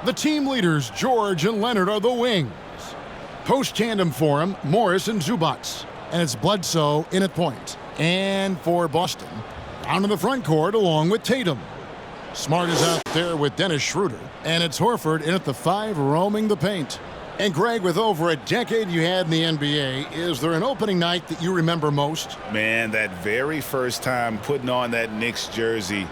The team leaders, George and Leonard, are the wings. Post tandem for him, Morris and Zubac. And it's Bledsoe in at point. And for Boston, down in the front court along with Tatum. Smart is out there with Dennis Schroeder. And it's Horford in at the 5 roaming the paint. And Greg, with over a decade you had in the NBA, is there an opening night that you remember most? Man, that very first time putting on that Knicks jersey.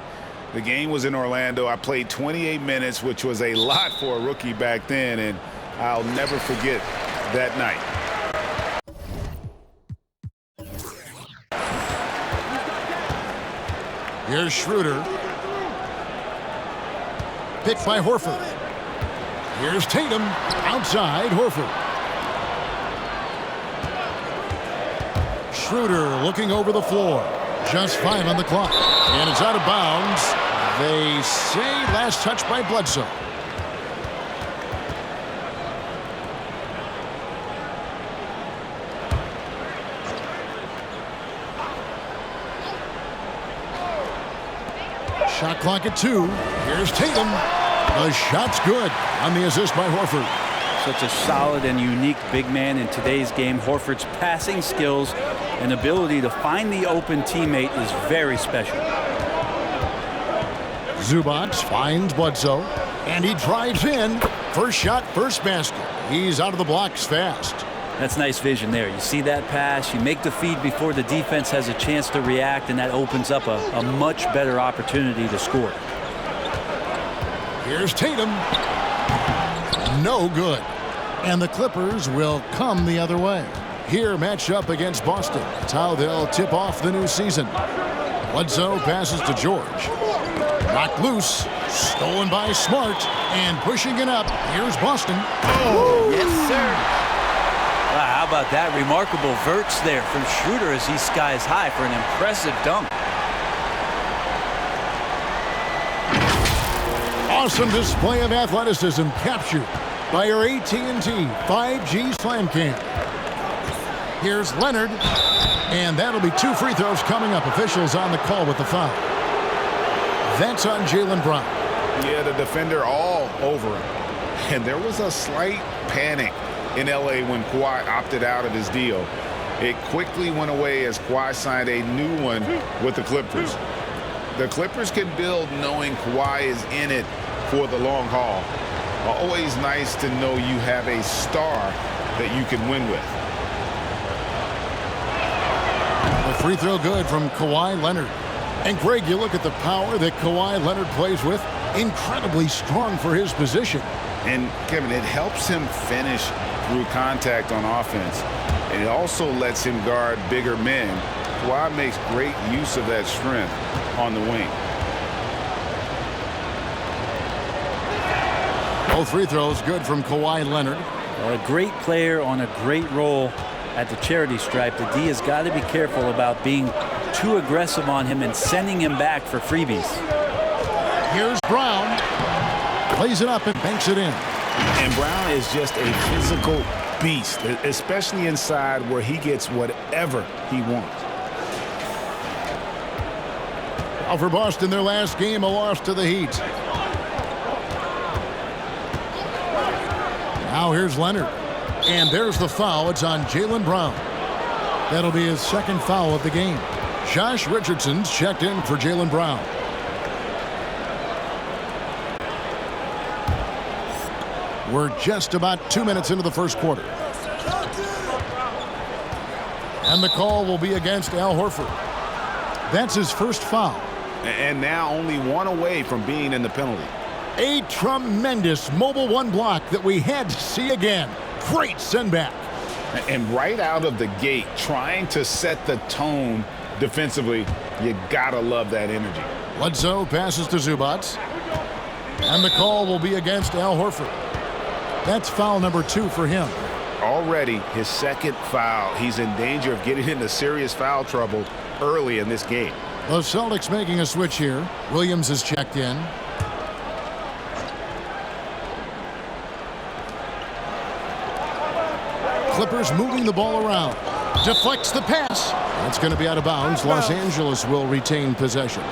The game was in Orlando. I played 28 minutes, which was a lot for a rookie back then, and I'll never forget that night. Here's Schroeder. Picked by Horford. Here's Tatum. Outside, Horford. Schroeder looking over the floor. Just 5 on the clock. And it's out of bounds. They say last touch by Bledsoe. Shot clock at 2. Here's Tatum. The shot's good on the assist by Horford. Such a solid and unique big man in today's game. Horford's passing skills and ability to find the open teammate is very special. Zubac finds Bledsoe, and he drives in. First shot, first basket. He's out of the blocks fast. That's nice vision there. You see that pass, you make the feed before the defense has a chance to react, and that opens up a much better opportunity to score. Here's Tatum. No good. And the Clippers will come the other way. Here, match up against Boston. It's how they'll tip off the new season. Bledsoe passes to George. Knocked loose. Stolen by Smart. And pushing it up. Here's Boston. Oh, yes, sir. Wow, how about that? Remarkable verts there from Schroeder as he skies high for an impressive dunk. Awesome display of athleticism captured by our AT&T 5G Slam Cam. Here's Leonard, and that'll be 2 free throws coming up. Officials on the call with the foul. That's on Jaylen Brown. Yeah, the defender all over him. And there was a slight panic in L.A. when Kawhi opted out of his deal. It quickly went away as Kawhi signed a new one with the Clippers. The Clippers can build knowing Kawhi is in it for the long haul. Always nice to know you have a star that you can win with. The free throw good from Kawhi Leonard. And Greg, you look at the power that Kawhi Leonard plays with. Incredibly strong for his position. And Kevin, it helps him finish through contact on offense. And it also lets him guard bigger men. Kawhi makes great use of that strength on the wing. Both free throws good from Kawhi Leonard. A great player on a great role at the charity stripe. The D has got to be careful about being too aggressive on him and sending him back for freebies. Here's Brown. Plays it up and banks it in. And Brown is just a physical beast, especially inside where he gets whatever he wants. Now for Boston, their last game, a loss to the Heat. Now here's Leonard. And there's the foul. It's on Jaylen Brown. That'll be his second foul of the game. Josh Richardson's checked in for Jaylen Brown. We're just about 2 minutes into the first quarter. And the call will be against Al Horford. That's his first foul. And now only one away from being in the penalty. A tremendous mobile one block that we had to see again. Great send back. And right out of the gate, trying to set the tone defensively, you gotta love that energy. Bledsoe passes to Zubac. And the call will be against Al Horford. That's foul number 2 for him. Already his second foul. He's in danger of getting into serious foul trouble early in this game. The Celtics making a switch here. Williams is checked in. Clippers moving the ball around. Deflects the pass. That's going to be out of bounds. Los Angeles will retain possession.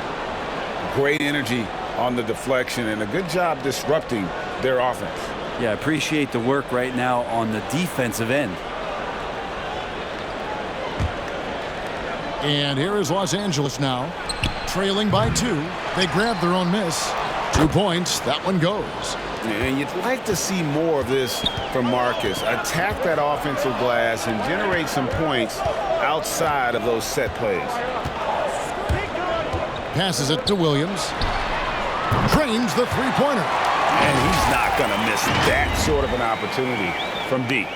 Great energy on the deflection and a good job disrupting their offense. Yeah, I appreciate the work right now on the defensive end. And here is Los Angeles now, trailing by 2. They grab their own miss. 2 points. That one goes. And you'd like to see more of this from Marcus. Attack that offensive glass and generate some points outside of those set plays. Passes it to Williams. Drains the three-pointer. And he's not going to miss that sort of an opportunity from deep.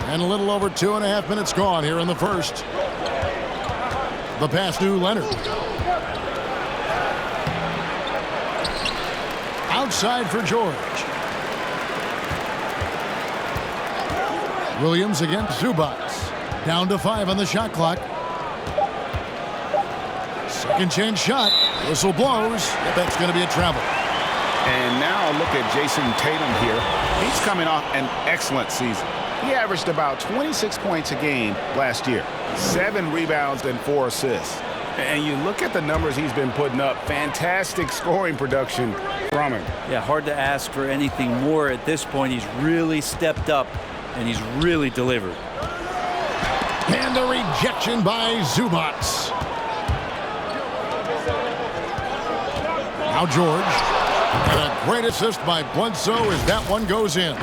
And a little over 2.5 minutes gone here in the first. The pass to Leonard. Outside for George. Williams against Zubats. Down to 5 on the shot clock. Second chance shot. Whistle blows. That's going to be a travel. And now look at Jason Tatum here. He's coming off an excellent season. He averaged about 26 points a game last year. 7 rebounds and 4 assists. And you look at the numbers he's been putting up. Fantastic scoring production from him. Yeah, hard to ask for anything more at this point. He's really stepped up, and he's really delivered. And a rejection by Zubats. Now George. And a great assist by Bledsoe as that one goes in.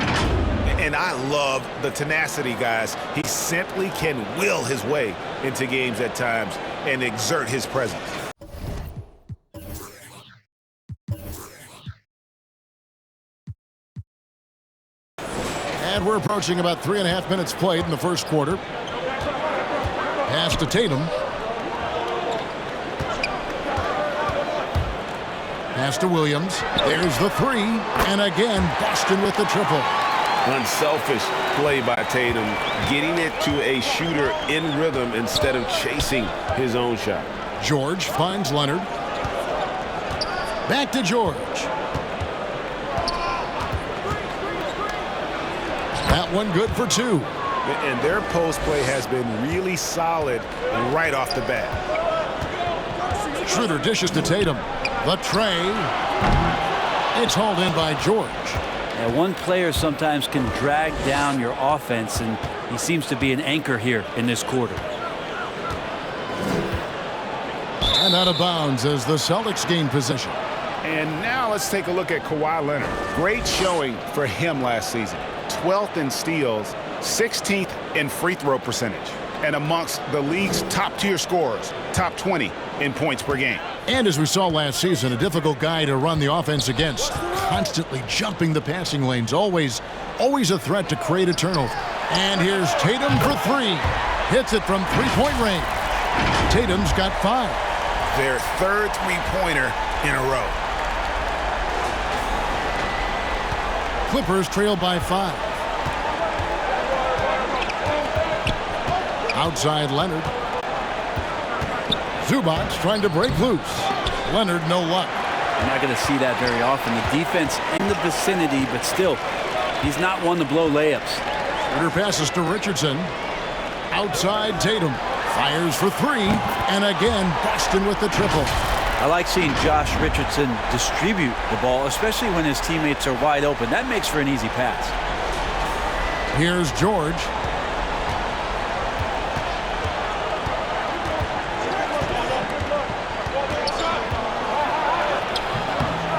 And I love the tenacity, guys. He simply can will his way into games at times and exert his presence. And we're approaching about 3.5 minutes played in the first quarter. Pass to Tatum. Pass to Williams. There's the 3. And again, Boston with the triple. Unselfish play by Tatum, getting it to a shooter in rhythm instead of chasing his own shot. George finds Leonard. Back to George. That one good for 2. And their post play has been really solid right off the bat. Schroeder dishes to Tatum. The tray. It's hauled in by George. Yeah, one player sometimes can drag down your offense, and he seems to be an anchor here in this quarter. And out of bounds as the Celtics gain possession. And now let's take a look at Kawhi Leonard. Great showing for him last season. 12th in steals, 16th in free throw percentage, and amongst the league's top-tier scorers, top 20 in points per game. And as we saw last season, a difficult guy to run the offense against. Constantly jumping the passing lanes. Always a threat to create a turnover. And here's Tatum for 3. Hits it from three-point range. Tatum's got 5. Their third three-pointer in a row. Clippers trail by 5. Outside Leonard. Zubats trying to break loose. Leonard no luck. You're not going to see that very often. The defense in the vicinity, but still, he's not one to blow layups. Schroeder passes to Richardson. Outside Tatum. Fires for 3. And again, Boston with the triple. I like seeing Josh Richardson distribute the ball, especially when his teammates are wide open. That makes for an easy pass. Here's George.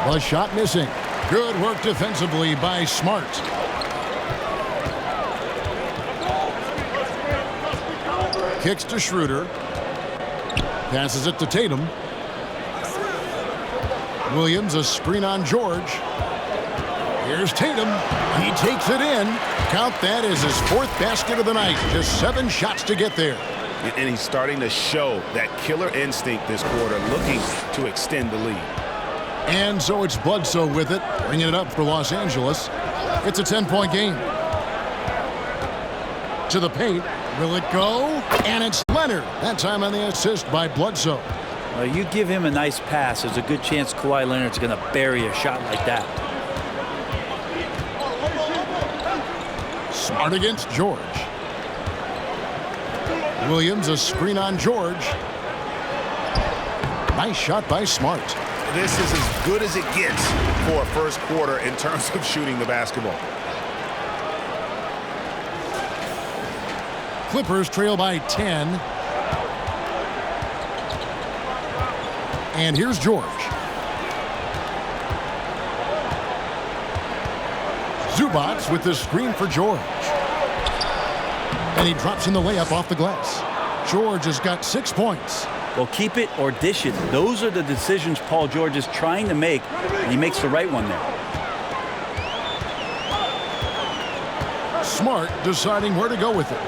The shot missing. Good work defensively by Smart. Kicks to Schroeder. Passes it to Tatum. Williams, a screen on George. Here's Tatum. He takes it in. Count that as his 4th basket of the night. Just 7 shots to get there. And he's starting to show that killer instinct this quarter, looking to extend the lead. And so it's Bledsoe with it, bringing it up for Los Angeles. It's a 10-point game. To the paint. Will it go? And it's Leonard. That time on the assist by Bledsoe. You give him a nice pass, there's a good chance Kawhi Leonard's going to bury a shot like that. Smart against George. Williams, a screen on George. Nice shot by Smart. this is as good as it gets for a first quarter in terms of shooting the basketball. Clippers trail by 10. And here's George. Zubac with the screen for George. And he drops in the layup off the glass. George has got 6 points. Well, keep it or dish it. Those are the decisions Paul George is trying to make, and he makes the right one there. Smart deciding where to go with it.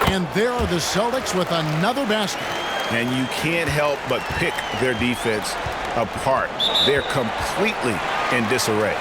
And there are the Celtics with another basket. And you can't help but pick their defense apart. They're completely in disarray.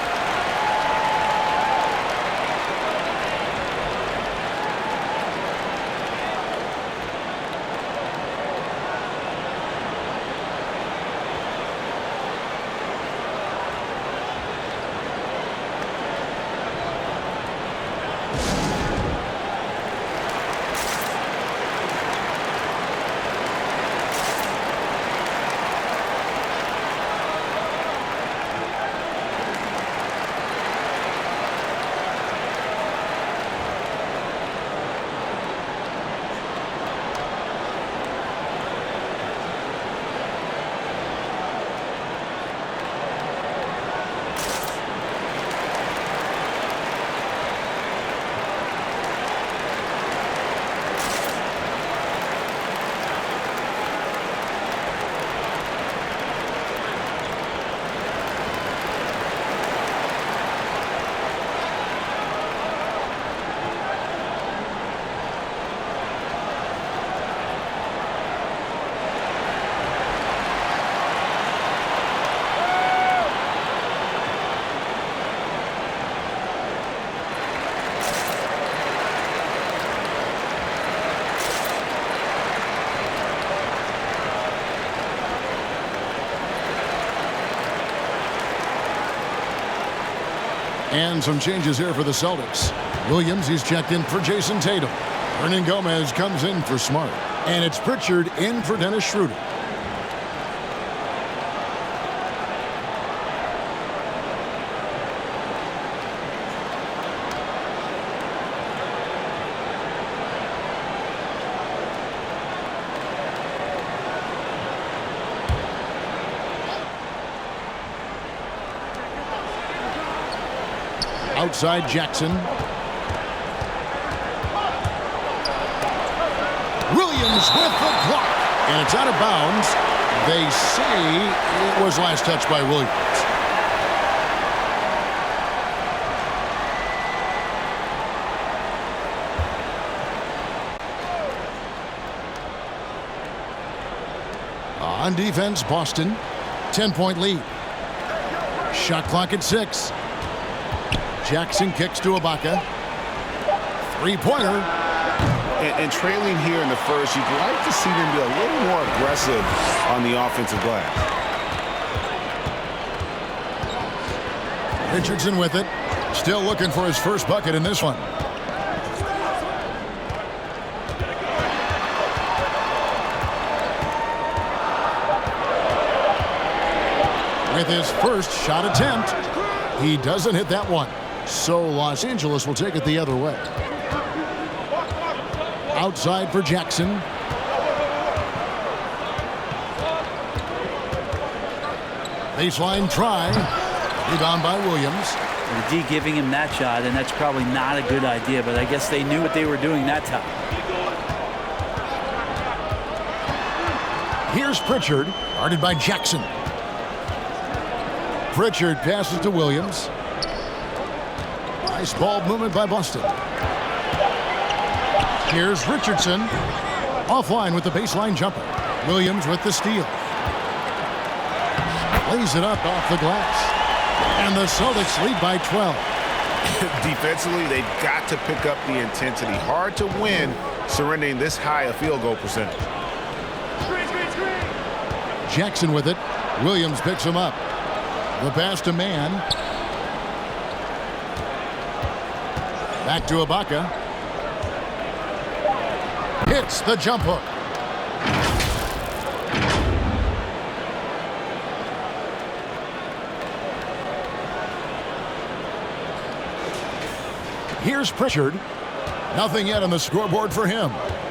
And some changes here for the Celtics. Williams, he's checked in for Jason Tatum. Hernan Gomez comes in for Smart. And it's Pritchard in for Dennis Schroeder. Outside Jackson. Williams with the block. And it's out of bounds. They say it was last touched by Williams. On defense, Boston. 10-point lead. Shot clock at 6. Jackson kicks to Ibaka. Three-pointer. And trailing here in the first, you'd like to see them be a little more aggressive on the offensive glass. Richardson with it. Still looking for his first bucket in this one. With his first shot attempt, he doesn't hit that one. So Los Angeles will take it the other way. Outside for Jackson. Baseline try. Rebound by Williams. The D giving him that shot, and that's probably not a good idea, but I guess they knew what they were doing that time. Here's Pritchard, guarded by Jackson. Pritchard passes to Williams. Nice ball movement by Boston. Here's Richardson. Offline with the baseline jumper. Williams with the steal. Lays it up off the glass. And the Celtics lead by 12. Defensively, they've got to pick up the intensity. Hard to win surrendering this high a field goal percentage. Jackson with it. Williams picks him up. The pass to man. Back to Ibaka. Hits the jump hook. Here's Pritchard. Nothing yet on the scoreboard for him.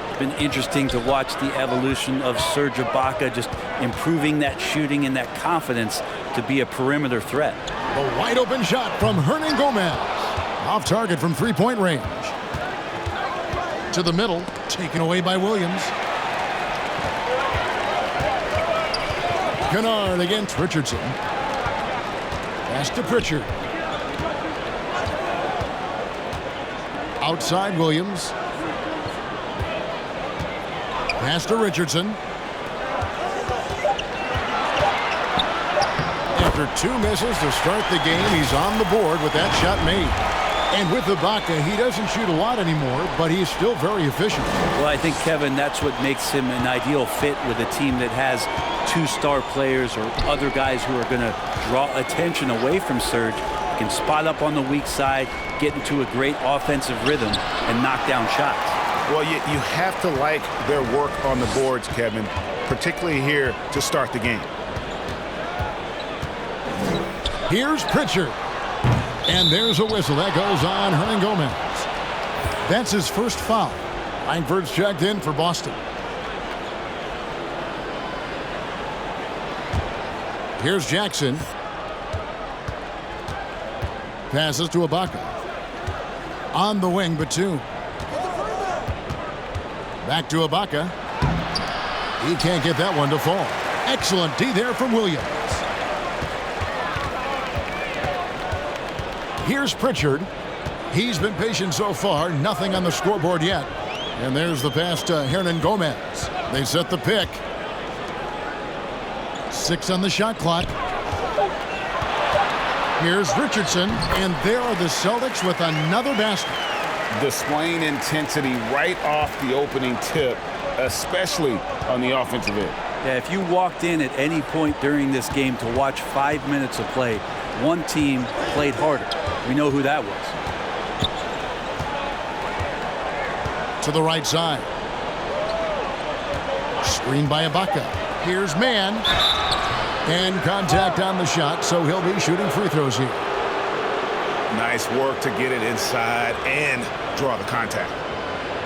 It's been interesting to watch the evolution of Serge Ibaka, just improving that shooting and that confidence to be a perimeter threat. The wide open shot from Hernan Gomez. Off target from three-point range. To the middle, taken away by Williams. Kennard against Richardson. Pass to Pritchard. Outside Williams. Pass to Richardson. After two misses to start the game, he's on the board with that shot made. And with Ibaka, he doesn't shoot a lot anymore, but he's still very efficient. Well, I think, Kevin, that's what makes him an ideal fit with a team that has two star players or other guys who are going to draw attention away from Serge. He can spot up on the weak side, get into a great offensive rhythm, and knock down shots. Well, you have to like their work on the boards, Kevin, particularly here to start the game. Here's Pritchard. And there's a whistle. That goes on Hernan Gomez. That's his first foul. Langford's checked in for Boston. Here's Jackson. Passes to Ibaka. On the wing, but two. Back to Ibaka. He can't get that one to fall. Excellent D there from Williams. Here's Pritchard. He's been patient so far. Nothing on the scoreboard yet. And there's the pass to Hernan Gomez. They set the pick. 6 on the shot clock. Here's Richardson. And there are the Celtics with another basket. Displaying intensity right off the opening tip, especially on the offensive end. Yeah, if you walked in at any point during this game to watch 5 minutes of play, one team played harder. We know who that was. To the right side. Screen by Ibaka. Here's Mann. And contact on the shot, so he'll be shooting free throws here. Nice work to get it inside and draw the contact.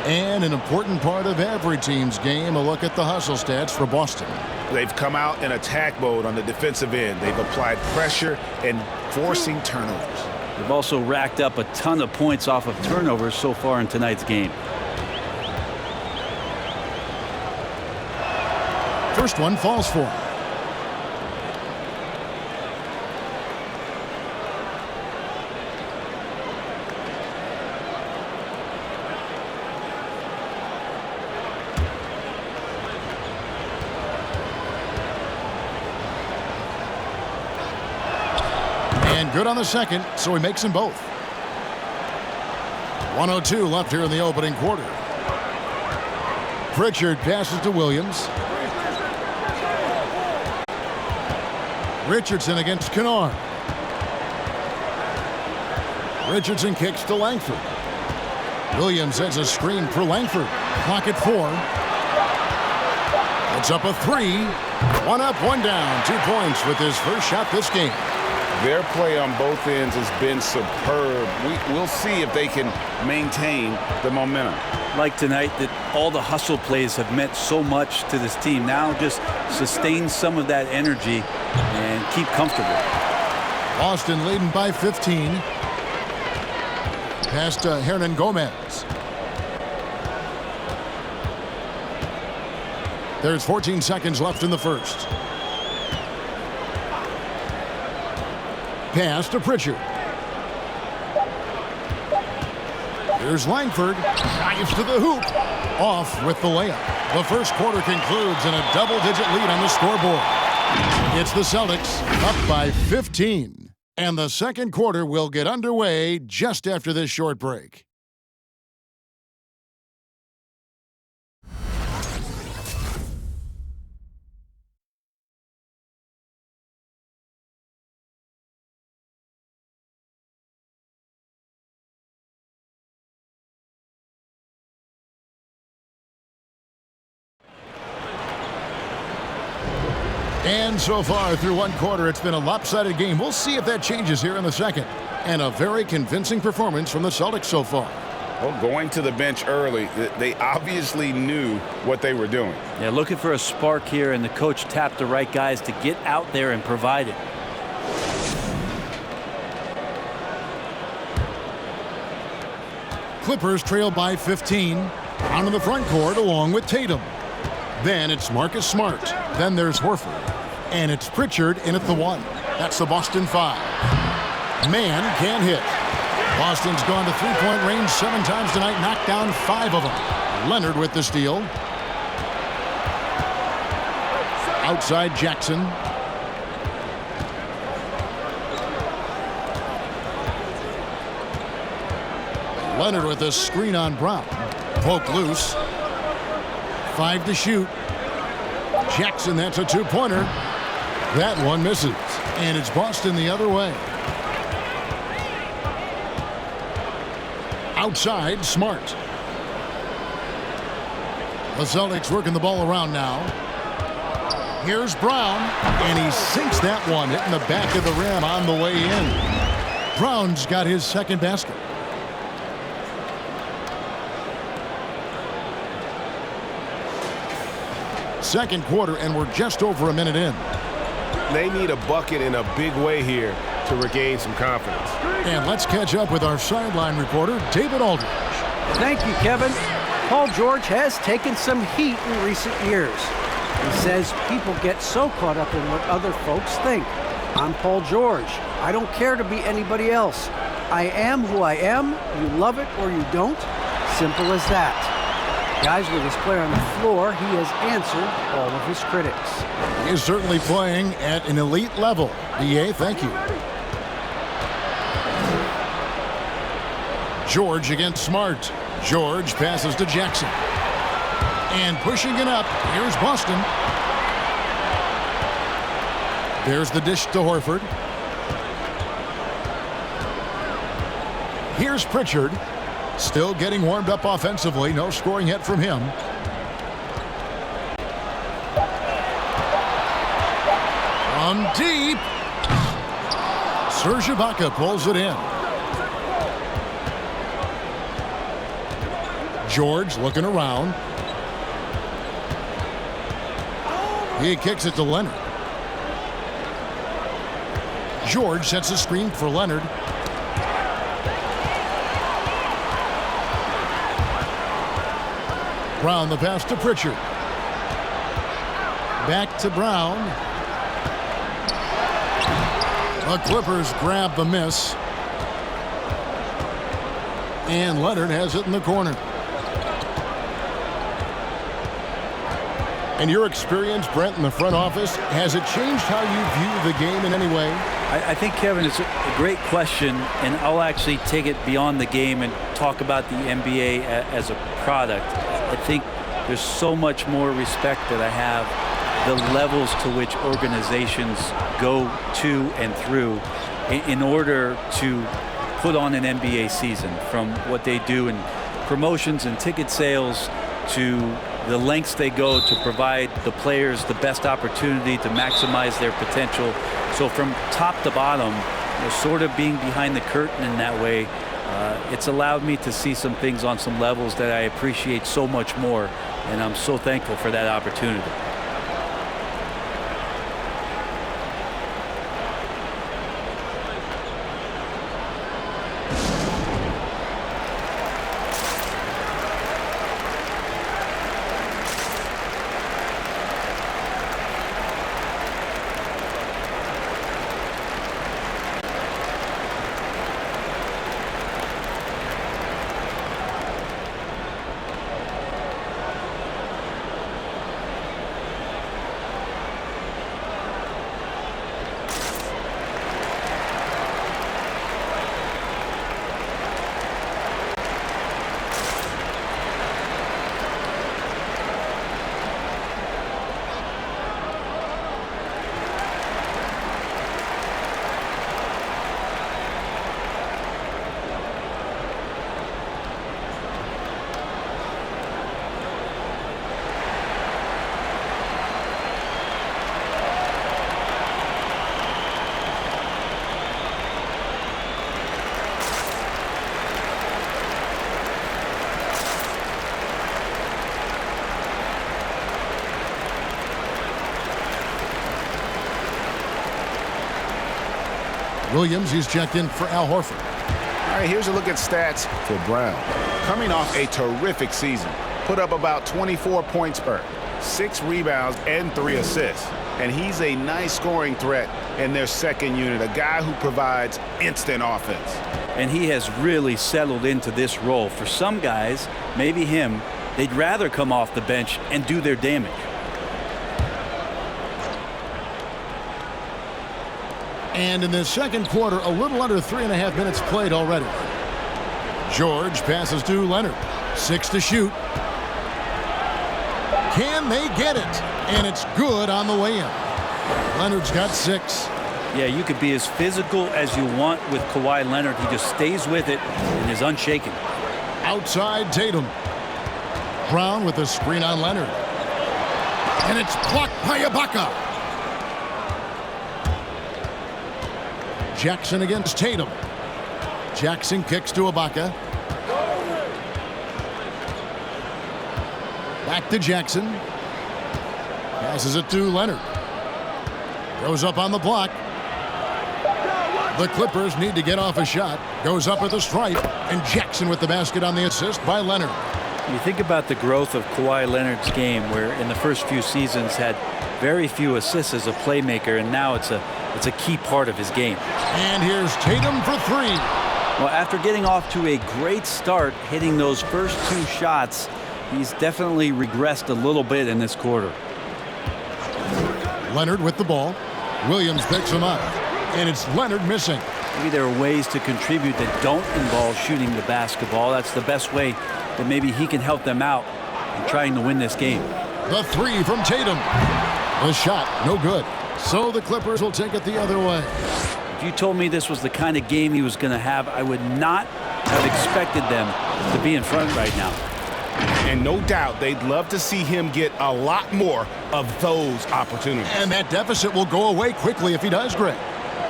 And an important part of every team's game, a look at the hustle stats for Boston. They've come out in attack mode on the defensive end. They've applied pressure and forcing turnovers. They've also racked up a ton of points off of turnovers so far in tonight's game. First one falls for him. And good on the second, so he makes them both. 1:02 left here in the opening quarter. Pritchard passes to Williams. Richardson against Kennard. Richardson kicks to Langford. Williams has a screen for Langford. Clock at 4. It's up a 3. One up, one down. 2 points with his first shot this game. Their play on both ends has been superb. We'll see if they can maintain the momentum. Like tonight, that all the hustle plays have meant so much to this team. Now just sustain some of that energy and keep comfortable. Boston leading by 15. Pass to Hernan Gomez. There's 14 seconds left in the first. Pass to Pritchard. Here's Langford. Drives to the hoop. Off with the layup. The first quarter concludes in a double-digit lead on the scoreboard. It's the Celtics up by 15. And the second quarter will get underway just after this short break. And so far through one quarter, it's been a lopsided game. We'll see if that changes here in the second. And a very convincing performance from the Celtics so far. Well, going to the bench early, they obviously knew what they were doing. Yeah, looking for a spark here, and the coach tapped the right guys to get out there and provide it. Clippers trail by 15. Down in the front court along with Tatum. Then it's Marcus Smart. Then there's Horford. And it's Pritchard in at the 1. That's the Boston 5. Man can't hit. Boston's gone to three-point range 7 times tonight, knocked down 5 of them. Leonard with the steal. Outside Jackson. Leonard with a screen on Brown. Poke loose. 5 to shoot. Jackson, that's a 2-pointer. That one misses. And it's Boston the other way. Outside, Smart. The Celtics working the ball around now. Here's Brown, and he sinks that one, hitting the back of the rim on the way in. Brown's got his second basket. Second quarter, and we're just over a minute in. They need a bucket in a big way here to regain some confidence. And let's catch up with our sideline reporter, David Aldridge. Thank you, Kevin. Paul George has taken some heat in recent years. He says people get so caught up in what other folks think. I'm Paul George. I don't care to be anybody else. I am who I am. You love it or you don't. Simple as that. Guys, with his player on the floor, he has answered all of his critics. He is certainly playing at an elite level. B.A., thank you. George against Smart. George passes to Jackson. And pushing it up, here's Boston. There's the dish to Horford. Here's Pritchard. Still getting warmed up offensively. No scoring yet from him. From deep. Serge Ibaka pulls it in. George looking around. He kicks it to Leonard. George sets a screen for Leonard. Brown the pass to Pritchard. Back to Brown. The Clippers grab the miss. And Leonard has it in the corner. And your experience, Brent, in the front office, has it changed how you view the game in any way? I think, Kevin, it's a great question, and I'll actually take it beyond the game and talk about the NBA as a product. I think there's so much more respect that I have the levels to which organizations go to and through in order to put on an NBA season, from what they do in promotions and ticket sales to the lengths they go to provide the players the best opportunity to maximize their potential. So from top to bottom, sort of being behind the curtain in that way, it's allowed me to see some things on some levels that I appreciate so much more, and I'm so thankful for that opportunity. Williams, he's checked in for Al Horford. All right, here's a look at stats for Brown. Coming off a terrific season, put up about 24 points per, 6 rebounds, and 3 assists. And he's a nice scoring threat in their second unit, a guy who provides instant offense. And he has really settled into this role. For some guys, maybe him, they'd rather come off the bench and do their damage. And in the second quarter, a little under 3.5 minutes played already. George passes to Leonard. 6 to shoot. Can they get it? And it's good on the way in. Leonard's got 6. Yeah, you could be as physical as you want with Kawhi Leonard. He just stays with it and is unshaken. Outside Tatum. Brown with a screen on Leonard. And it's blocked by Ibaka. Jackson against Tatum. Jackson kicks to Ibaka. Back to Jackson. Passes it to Leonard. Goes up on the block. The Clippers need to get off a shot. Goes up with a stripe. And Jackson with the basket on the assist by Leonard. You think about the growth of Kawhi Leonard's game, where in the first few seasons had very few assists as a playmaker, and now it's a key part of his game. And here's Tatum for 3. Well, after getting off to a great start, hitting those first 2 shots, he's definitely regressed a little bit in this quarter. Leonard with the ball. Williams picks him up. And it's Leonard missing. Maybe there are ways to contribute that don't involve shooting the basketball. That's the best way that maybe he can help them out in trying to win this game. The 3 from Tatum. The shot, no good. So the Clippers will take it the other way. If you told me this was the kind of game he was going to have, I would not have expected them to be in front right now. And no doubt they'd love to see him get a lot more of those opportunities. And that deficit will go away quickly if he does, Greg.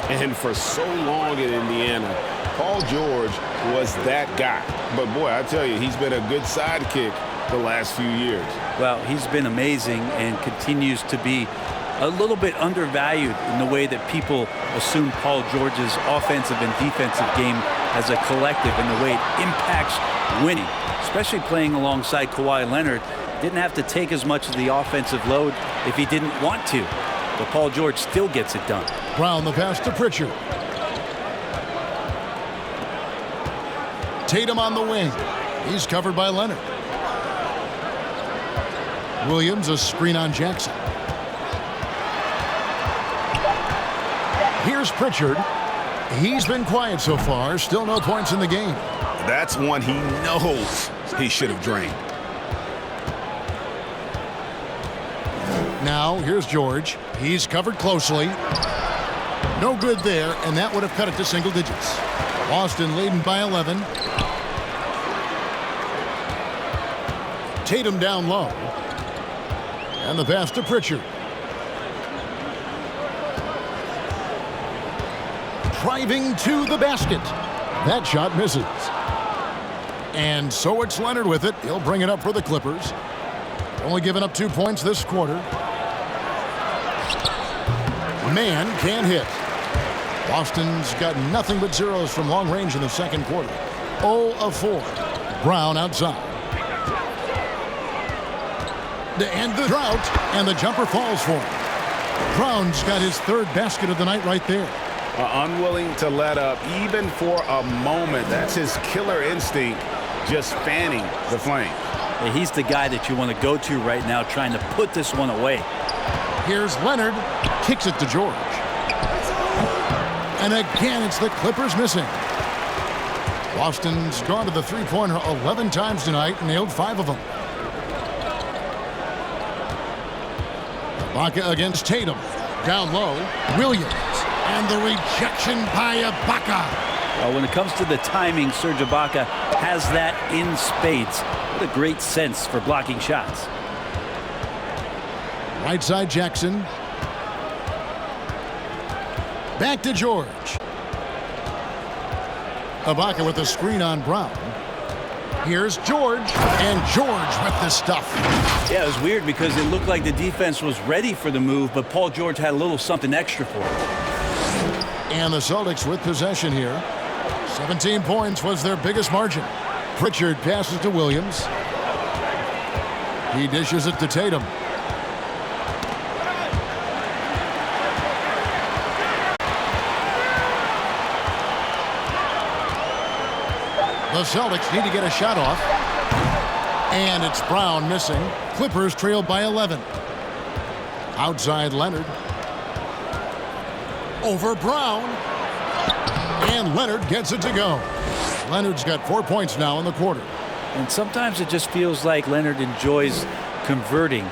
And for so long in Indiana, Paul George was that guy. But boy, I tell you, he's been a good sidekick the last few years. Well, he's been amazing and continues to be a little bit undervalued in the way that people assume Paul George's offensive and defensive game as a collective and the way it impacts winning, especially playing alongside Kawhi Leonard. Didn't have to take as much of the offensive load if he didn't want to. But Paul George still gets it done. Brown the pass to Pritchard. Tatum on the wing. He's covered by Leonard. Williams a screen on Jackson. Here's Pritchard. He's been quiet so far. Still no points in the game. That's one he knows he should have drained. Now, here's George. He's covered closely. No good there, and that would have cut it to single digits. Boston leading by 11. Tatum down low. And the pass to Pritchard. Driving to the basket. That shot misses. And so it's Leonard with it. He'll bring it up for the Clippers. Only giving up 2 points this quarter. Man can't hit. Boston's got nothing but zeros from long range in the second quarter. 0 of 4. Brown outside. To end the drought, and the jumper falls for him. Brown's got his 3rd basket of the night right there. Unwilling to let up even for a moment. That's his killer instinct, just fanning the flame. Yeah, he's the guy that you want to go to right now, trying to put this one away. Here's Leonard. Kicks it to George. And again, it's the Clippers missing. Boston's gone to the three-pointer 11 times tonight, nailed 5 of them. Ibaka against Tatum. Down low, Williams. And the rejection by Ibaka. Well, when it comes to the timing, Serge Ibaka has that in spades. What a great sense for blocking shots. Right side Jackson. Back to George. Ibaka with a screen on Brown. Here's George, and George with the stuff. Yeah, it was weird because it looked like the defense was ready for the move, but Paul George had a little something extra for him. And the Celtics with possession here. 17 points was their biggest margin. Pritchard passes to Williams. He dishes it to Tatum. The Celtics need to get a shot off. And it's Brown missing. Clippers trailed by 11. Outside Leonard. Over Brown. And Leonard gets it to go. Leonard's got 4 points now in the quarter. And sometimes it just feels like Leonard enjoys converting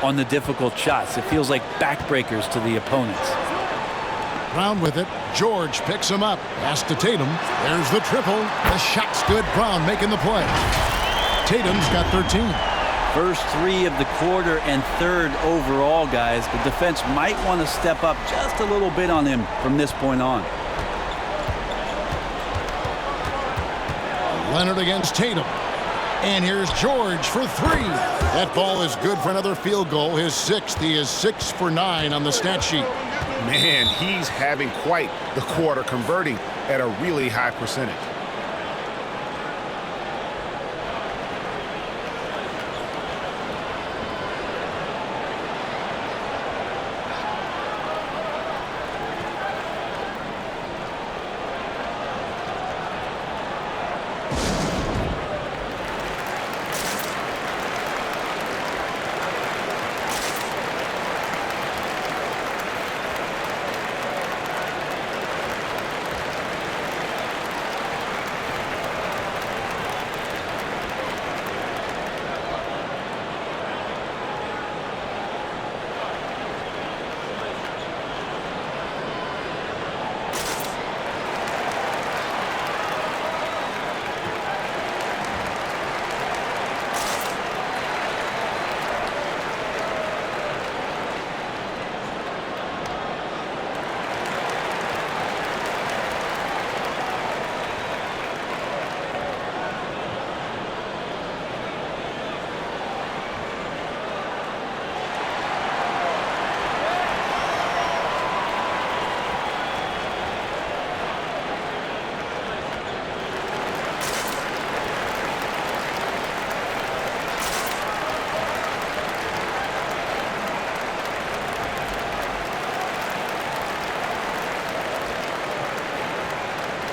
on the difficult shots. It feels like backbreakers to the opponents. Brown with it. George picks him up. Pass to Tatum. There's the triple. The shot's good. Brown making the play. Tatum's got 13. First 3 of the quarter and 3rd overall, guys. The defense might want to step up just a little bit on him from this point on. Leonard against Tatum. And here's George for 3. That ball is good for another field goal. His 6th. He is 6 for 9 on the stat sheet. Man, he's having quite the quarter, converting at a really high percentage.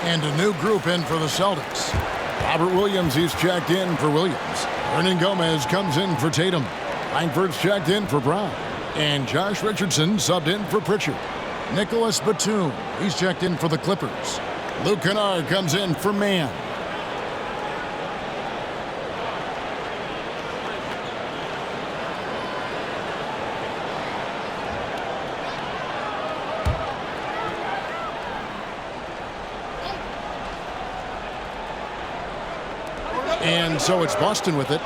And a new group in for the Celtics. Robert Williams, he's checked in for Williams. Hernan Gomez comes in for Tatum. Langford's checked in for Brown. And Josh Richardson subbed in for Pritchard. Nicholas Batum, he's checked in for the Clippers. Luke Kennard comes in for Mann. And so it's Boston with it.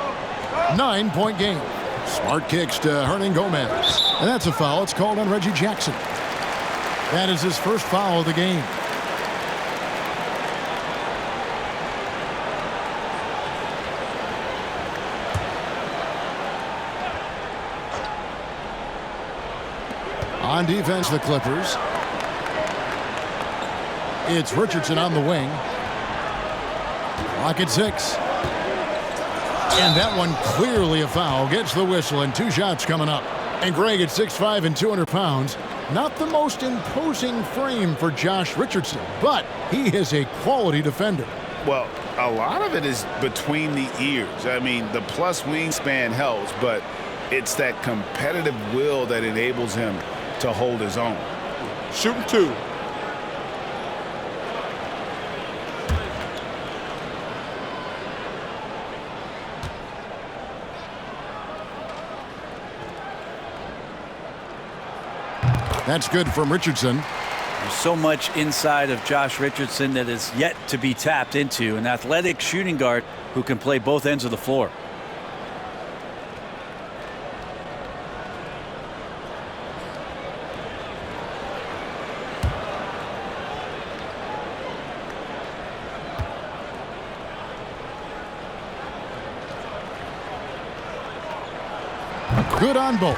9-point game. Smart kicks to Hernan Gomez. And that's a foul. It's called on Reggie Jackson. That is his first foul of the game. On defense, the Clippers. It's Richardson on the wing. Clock at 6. And that one clearly a foul. Gets the whistle and 2 shots coming up. And Greg at 6'5" and 200 pounds. Not the most imposing frame for Josh Richardson, but he is a quality defender. Well, a lot of it is between the ears. I mean, the plus wingspan helps, but it's that competitive will that enables him to hold his own. Shooting 2. That's good from Richardson. There's so much inside of Josh Richardson that is yet to be tapped into. An athletic shooting guard who can play both ends of the floor. Good on both.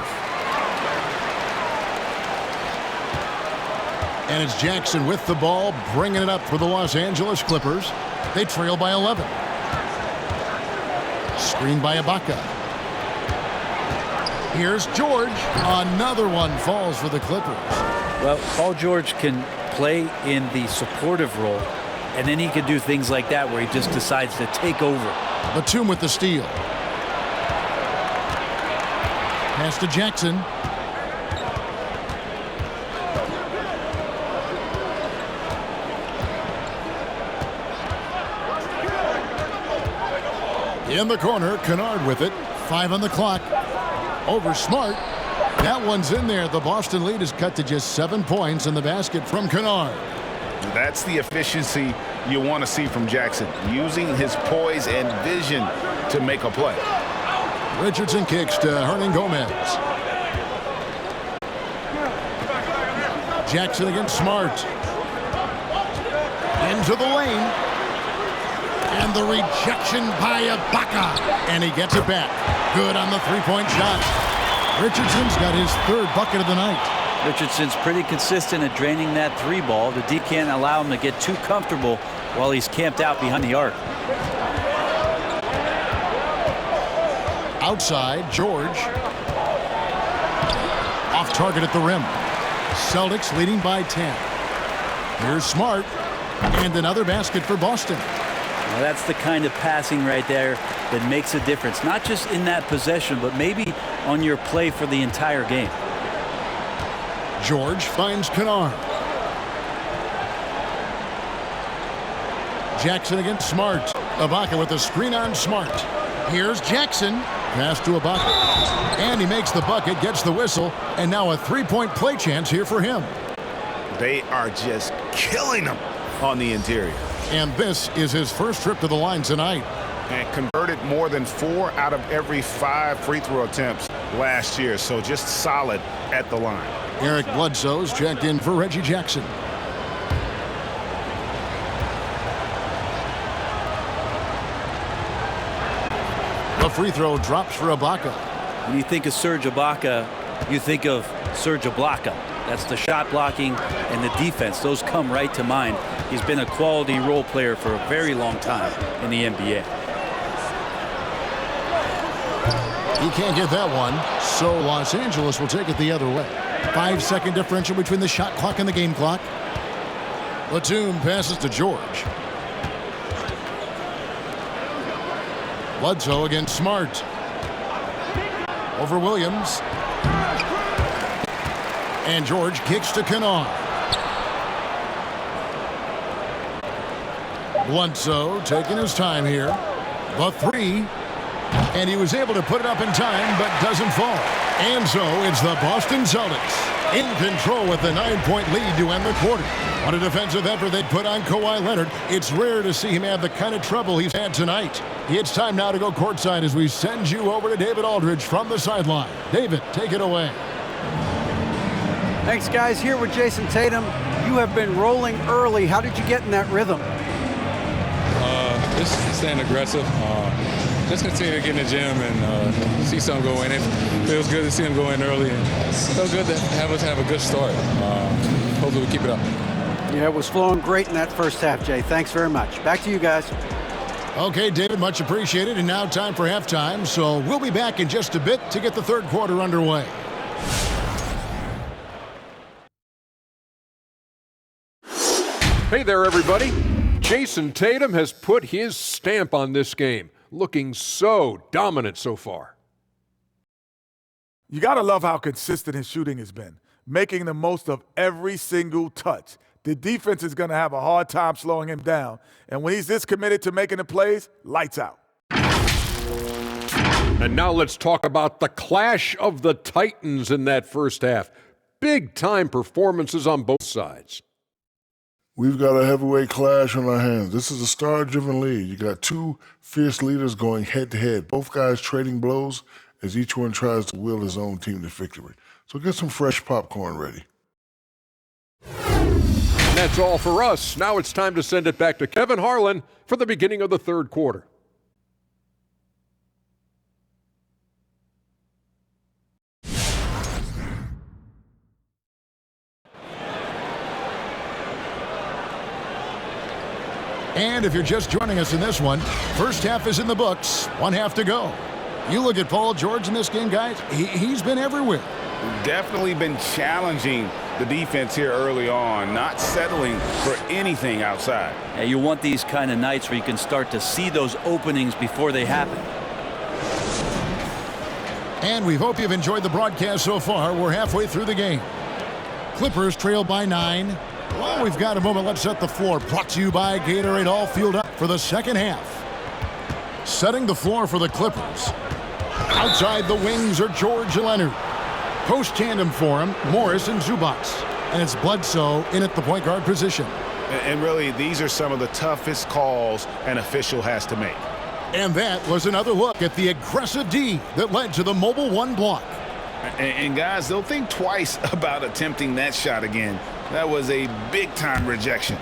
And it's Jackson with the ball, bringing it up for the Los Angeles Clippers. They trail by 11. Screened by Ibaka. Here's George. Another one falls for the Clippers. Well, Paul George can play in the supportive role, and then he can do things like that where he just decides to take over. Batum with the steal. Pass to Jackson. In the corner, Kennard with it. 5 on the clock. Over Smart. That one's in there. The Boston lead is cut to just 7 points in the basket from Kennard. That's the efficiency you want to see from Jackson, using his poise and vision to make a play. Richardson kicks to Hernangomez. Jackson against Smart. Into the lane. And the rejection by Ibaka. And he gets it back. Good on the three-point shot. Richardson's got his 3rd bucket of the night. Richardson's pretty consistent at draining that 3-ball. The D can't allow him to get too comfortable while he's camped out behind the arc. Outside, George. Off target at the rim. Celtics leading by 10. Here's Smart. And another basket for Boston. Now that's the kind of passing right there that makes a difference. Not just in that possession, but maybe on your play for the entire game. George finds Kennard. Jackson against Smart. Ibaka with a screen on Smart. Here's Jackson. Pass to Ibaka. And he makes the bucket, gets the whistle, and now a 3-point play chance here for him. They are just killing him on the interior. And this is his first trip to the line tonight. And converted more than 4 out of every 5 free throw attempts last year. So just solid at the line. Eric Bledsoe's checked in for Reggie Jackson. The free throw drops for Ibaka. When you think of Serge Ibaka, you think of Serge Ibaka. That's the shot blocking and the defense. Those come right to mind. He's been a quality role player for a very long time in the NBA. He can't get that one, so Los Angeles will take it the other way. 5-second differential between the shot clock and the game clock. Batum passes to George. Bledsoe against Smart. Over Williams. And George kicks to Kennard. Bledsoe taking his time here. The 3. And he was able to put it up in time, but doesn't fall. And so it's the Boston Celtics in control with the 9-point lead to end the quarter. What a defensive effort they put on Kawhi Leonard. It's rare to see him have the kind of trouble he's had tonight. It's time now to go courtside as we send you over to David Aldridge from the sideline. David, take it away. Thanks, guys. Here with Jason Tatum. You have been rolling early. How did you get in that rhythm? Just staying aggressive. Just continue to get in the gym and see something go in. It feels good to see him go in early. And it feels good to have us have a good start. Hopefully we keep it up. Yeah, it was flowing great in that first half, Jay. Thanks very much. Back to you guys. Okay, David, much appreciated. And now time for halftime. So we'll be back in just a bit to get the third quarter underway. Hey there, everybody. Jason Tatum has put his stamp on this game, looking so dominant so far. You got to love how consistent his shooting has been, making the most of every single touch. The defense is going to have a hard time slowing him down, and when he's this committed to making the plays, lights out. And now let's talk about the clash of the Titans in that first half. Big-time performances on both sides. We've got a heavyweight clash on our hands. This is a star-driven league. You got two fierce leaders going head-to-head, both guys trading blows as each one tries to will his own team to victory. So get some fresh popcorn ready. And that's all for us. Now it's time to send it back to Kevin Harlan for the beginning of the third quarter. And if you're just joining us in this one, first half is in the books, one half to go. You look at Paul George in this game, guys, he's been everywhere. Definitely been challenging the defense here early on, not settling for anything outside. Yeah, you want these kind of nights where you can start to see those openings before they happen. And we hope you've enjoyed the broadcast so far. We're halfway through the game. Clippers trail by 9. Well, we've got a moment. Let's set the floor. Brought to you by Gatorade. All fueled up for the second half. Setting the floor for the Clippers. Outside the wings are George and Leonard. Post tandem for him, Morris and Zubac. And it's Bledsoe in at the point guard position. And really, these are some of the toughest calls an official has to make. And that was another look at the aggressive D that led to the mobile 1 block. And guys, they'll think twice about attempting that shot again. That was a big-time rejection.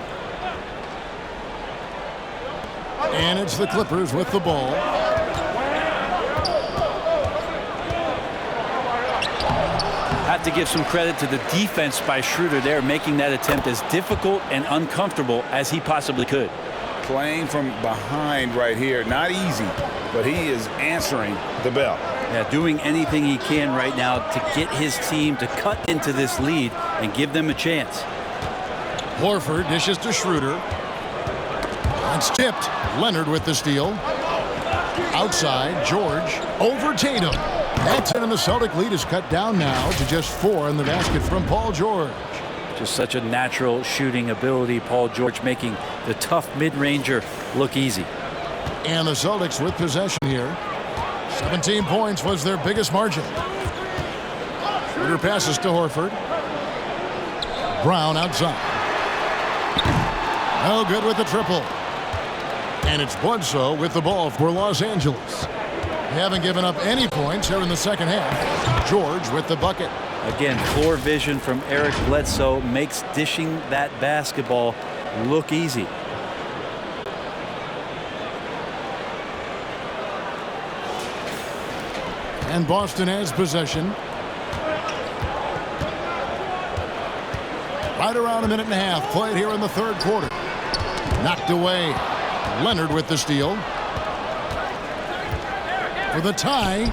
And it's the Clippers with the ball. Have to give some credit to the defense by Schroeder there, making that attempt as difficult and uncomfortable as he possibly could. Playing from behind right here, not easy, but he is answering the bell. Yeah, doing anything he can right now to get his team to cut into this lead and give them a chance. Horford dishes to Schroeder. It's tipped. Leonard with the steal. Outside, George over Tatum. That's it, and the Celtic lead is cut down now to just 4 in the basket from Paul George. Just such a natural shooting ability. Paul George making the tough mid-ranger look easy. And the Celtics with possession here. 17 points was their biggest margin. Schroeder passes to Horford. Brown outside. No good with the triple. And it's Bledsoe with the ball for Los Angeles. They haven't given up any points here in the second half. George with the bucket. Again, floor vision from Eric Bledsoe makes dishing that basketball look easy. And Boston has possession. Right around a minute and a half played here in the third quarter. Knocked away. Leonard with the steal. For the tie,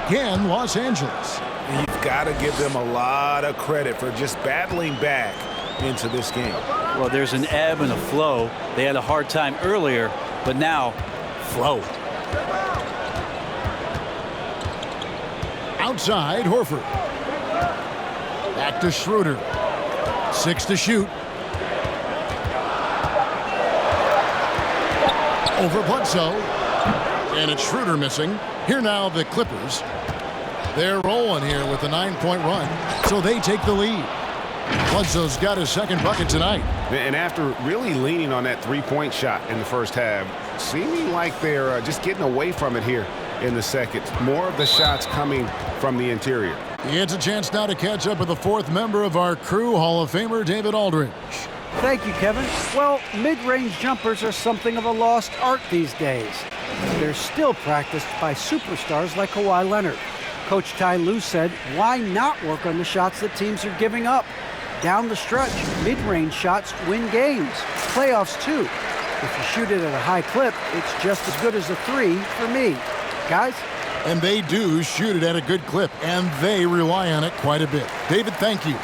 again, Los Angeles. You've got to give them a lot of credit for just battling back into this game. Well, there's an ebb and a flow. They had a hard time earlier, but now, flow. Outside, Horford. Back to Schroeder. 6 to shoot. Over Bledsoe. And it's Schroeder missing. Here now the Clippers. They're rolling here with a 9-point run, so they take the lead. Bledsoe's got his second bucket tonight. And after really leaning on that three-point shot in the first half, seeming like they're just getting away from it here in the second. More of the shots coming from the interior. It's a chance now to catch up with the fourth member of our crew, Hall of Famer David Aldridge. Thank you, Kevin. Well, mid-range jumpers are something of a lost art these days. They're still practiced by superstars like Kawhi Leonard. Coach Ty Lue said, why not work on the shots that teams are giving up? Down the stretch, mid-range shots win games. Playoffs, too. If you shoot it at a high clip, it's just as good as a 3 for me. Guys? And they do shoot it at a good clip, and they rely on it quite a bit. David, thank you.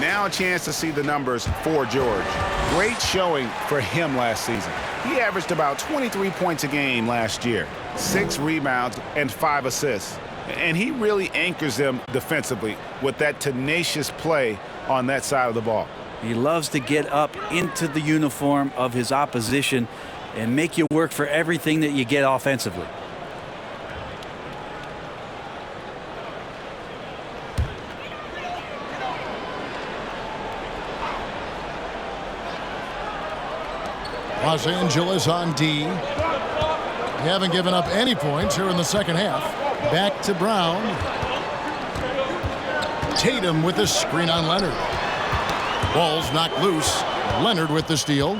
Now a chance to see the numbers for George. Great showing for him last season. He averaged about 23 points a game last year, 6 rebounds and 5 assists. And he really anchors them defensively with that tenacious play on that side of the ball. He loves to get up into the uniform of his opposition and make you work for everything that you get offensively. Los Angeles on D. They haven't given up any points here in the second half. Back to Brown. Tatum with the screen on Leonard. Ball's knocked loose. Leonard with the steal.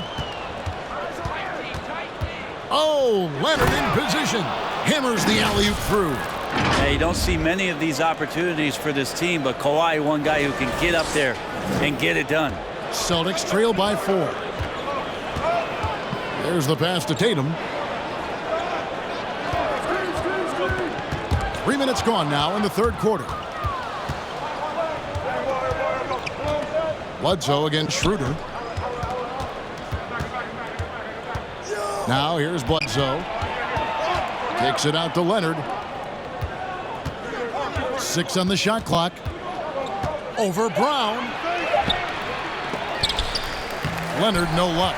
Oh, Leonard in position. Hammers the alley-oop through. Yeah, you don't see many of these opportunities for this team, but Kawhi, one guy who can get up there and get it done. Celtics trail by 4. There's the pass to Tatum. 3 minutes gone now in the third quarter. Bledsoe against Schroeder. Now here's Bledsoe. Takes it out to Leonard. 6 on the shot clock. Over Brown. Leonard, no luck.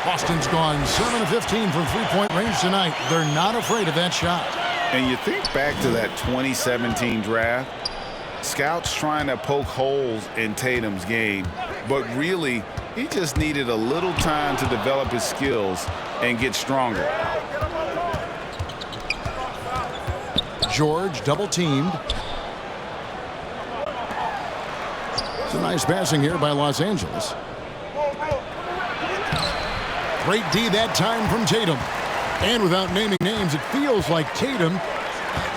Boston's gone 7 of 15 from three-point range tonight. They're not afraid of that shot. And you think back to that 2017 draft, scouts trying to poke holes in Tatum's game, but really he just needed a little time to develop his skills and get stronger. George double-teamed. It's a nice passing here by Los Angeles. Great D that time from Tatum. And without naming names, it feels like Tatum,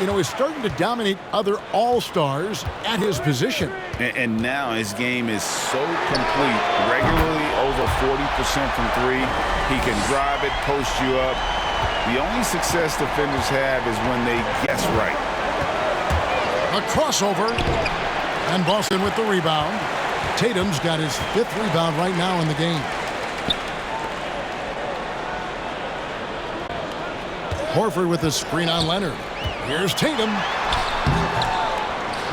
is starting to dominate other all-stars at his position. And now his game is so complete. Regularly over 40% from 3. He can drive it, post you up. The only success defenders have is when they guess right. A crossover. And Boston with the rebound. Tatum's got his 5th rebound right now in the game. Horford with the screen on Leonard. Here's Tatum.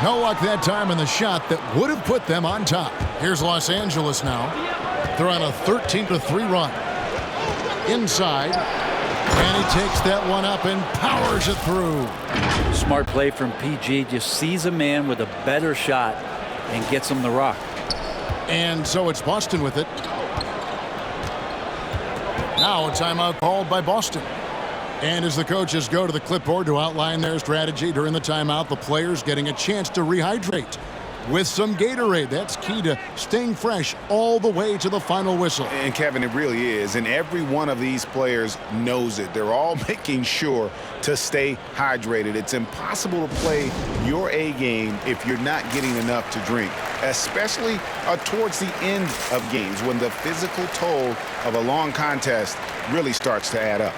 No luck that time in the shot that would have put them on top. Here's Los Angeles now. They're on a 13-3 run. Inside. And he takes that one up and powers it through. Smart play from PG. Just sees a man with a better shot and gets him the rock. And so it's Boston with it. Now a timeout called by Boston. And as the coaches go to the clipboard to outline their strategy during the timeout, the players getting a chance to rehydrate with some Gatorade. That's key to staying fresh all the way to the final whistle. And Kevin, it really is. And every one of these players knows it. They're all making sure to stay hydrated. It's impossible to play your A game if you're not getting enough to drink, especially towards the end of games when the physical toll of a long contest really starts to add up.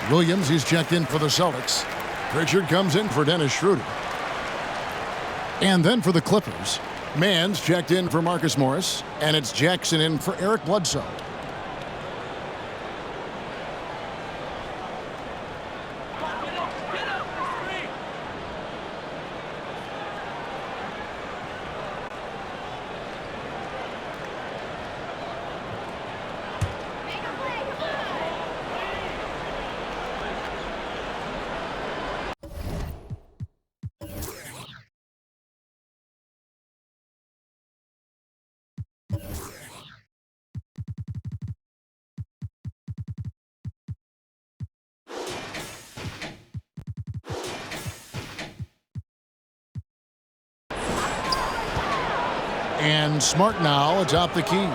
Williams, he's checked in for the Celtics. Pritchard comes in for Dennis Schroeder. And then for the Clippers, Mann's checked in for Marcus Morris, and it's Jackson in for Eric Bledsoe. And Smart now atop the key.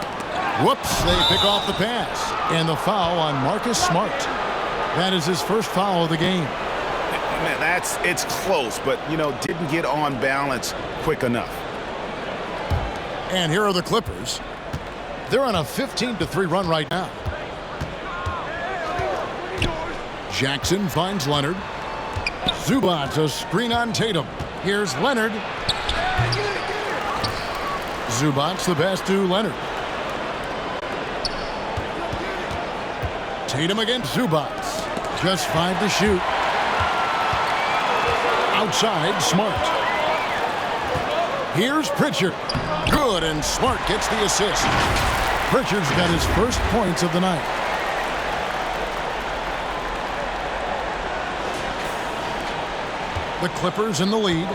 Whoops, they pick off the pass. And the foul on Marcus Smart. That is his first foul of the game. Man, it's close, but, didn't get on balance quick enough. And here are the Clippers. They're on a 15-3 run right now. Jackson finds Leonard. Zubac, a screen on Tatum. Here's Leonard. Zubac, the pass to Leonard. Tatum against Zubac. Just 5 to shoot. Outside, Smart. Here's Pritchard. Good, and Smart gets the assist. Pritchard's got his first points of the night. The Clippers in the lead.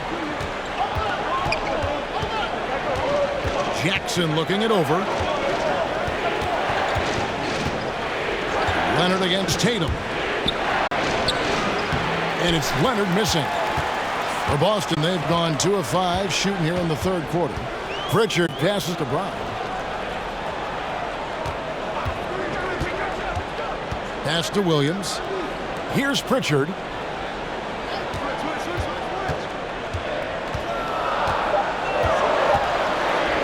Jackson looking it over. Leonard against Tatum. And it's Leonard missing. For Boston, they've gone 2 of 5 shooting here in the third quarter. Pritchard passes to Brown. Pass to Williams. Here's Pritchard.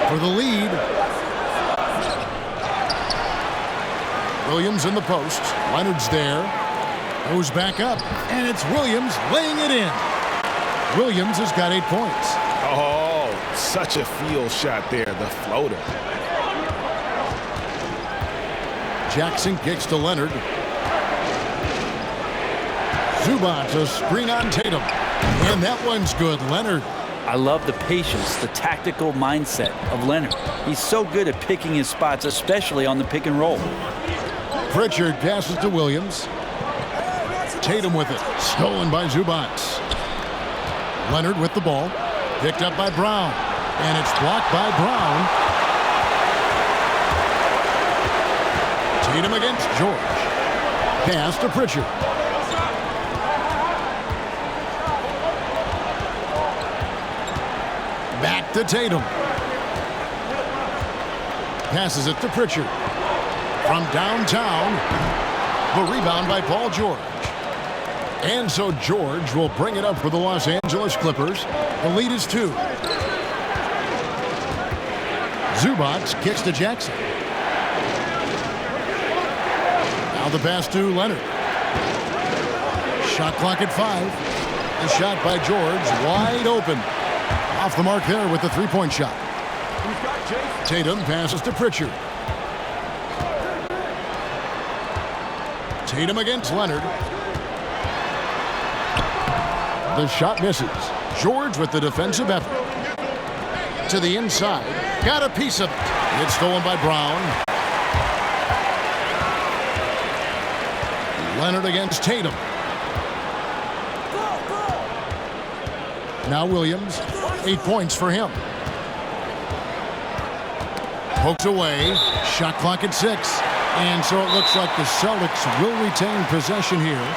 For the lead. Williams in the post. Leonard's there. Goes back up. And it's Williams laying it in. Williams has got 8 points. Oh, such a field shot there, the floater. Jackson kicks to Leonard. Zubac, a screen on Tatum. And that one's good. Leonard. I love the patience, the tactical mindset of Leonard. He's so good at picking his spots, especially on the pick and roll. Pritchard passes to Williams. Tatum with it. Stolen by Zubac. Leonard with the ball. Picked up by Brown. And it's blocked by Brown. Tatum against George. Pass to Pritchard. Back to Tatum. Passes it to Pritchard. From downtown. The rebound by Paul George. And so George will bring it up for the Los Angeles Clippers. The lead is 2. Zubac kicks to Jackson. Now the pass to Leonard. Shot clock at 5. The shot by George wide open. Off the mark there with the three-point shot. Tatum passes to Pritchard. Tatum against Leonard. The shot misses. George with the defensive effort. To the inside. Got a piece of it. It's stolen by Brown. Leonard against Tatum. Now Williams. 8 points for him. Pokes away. Shot clock at 6. And so it looks like the Celtics will retain possession here.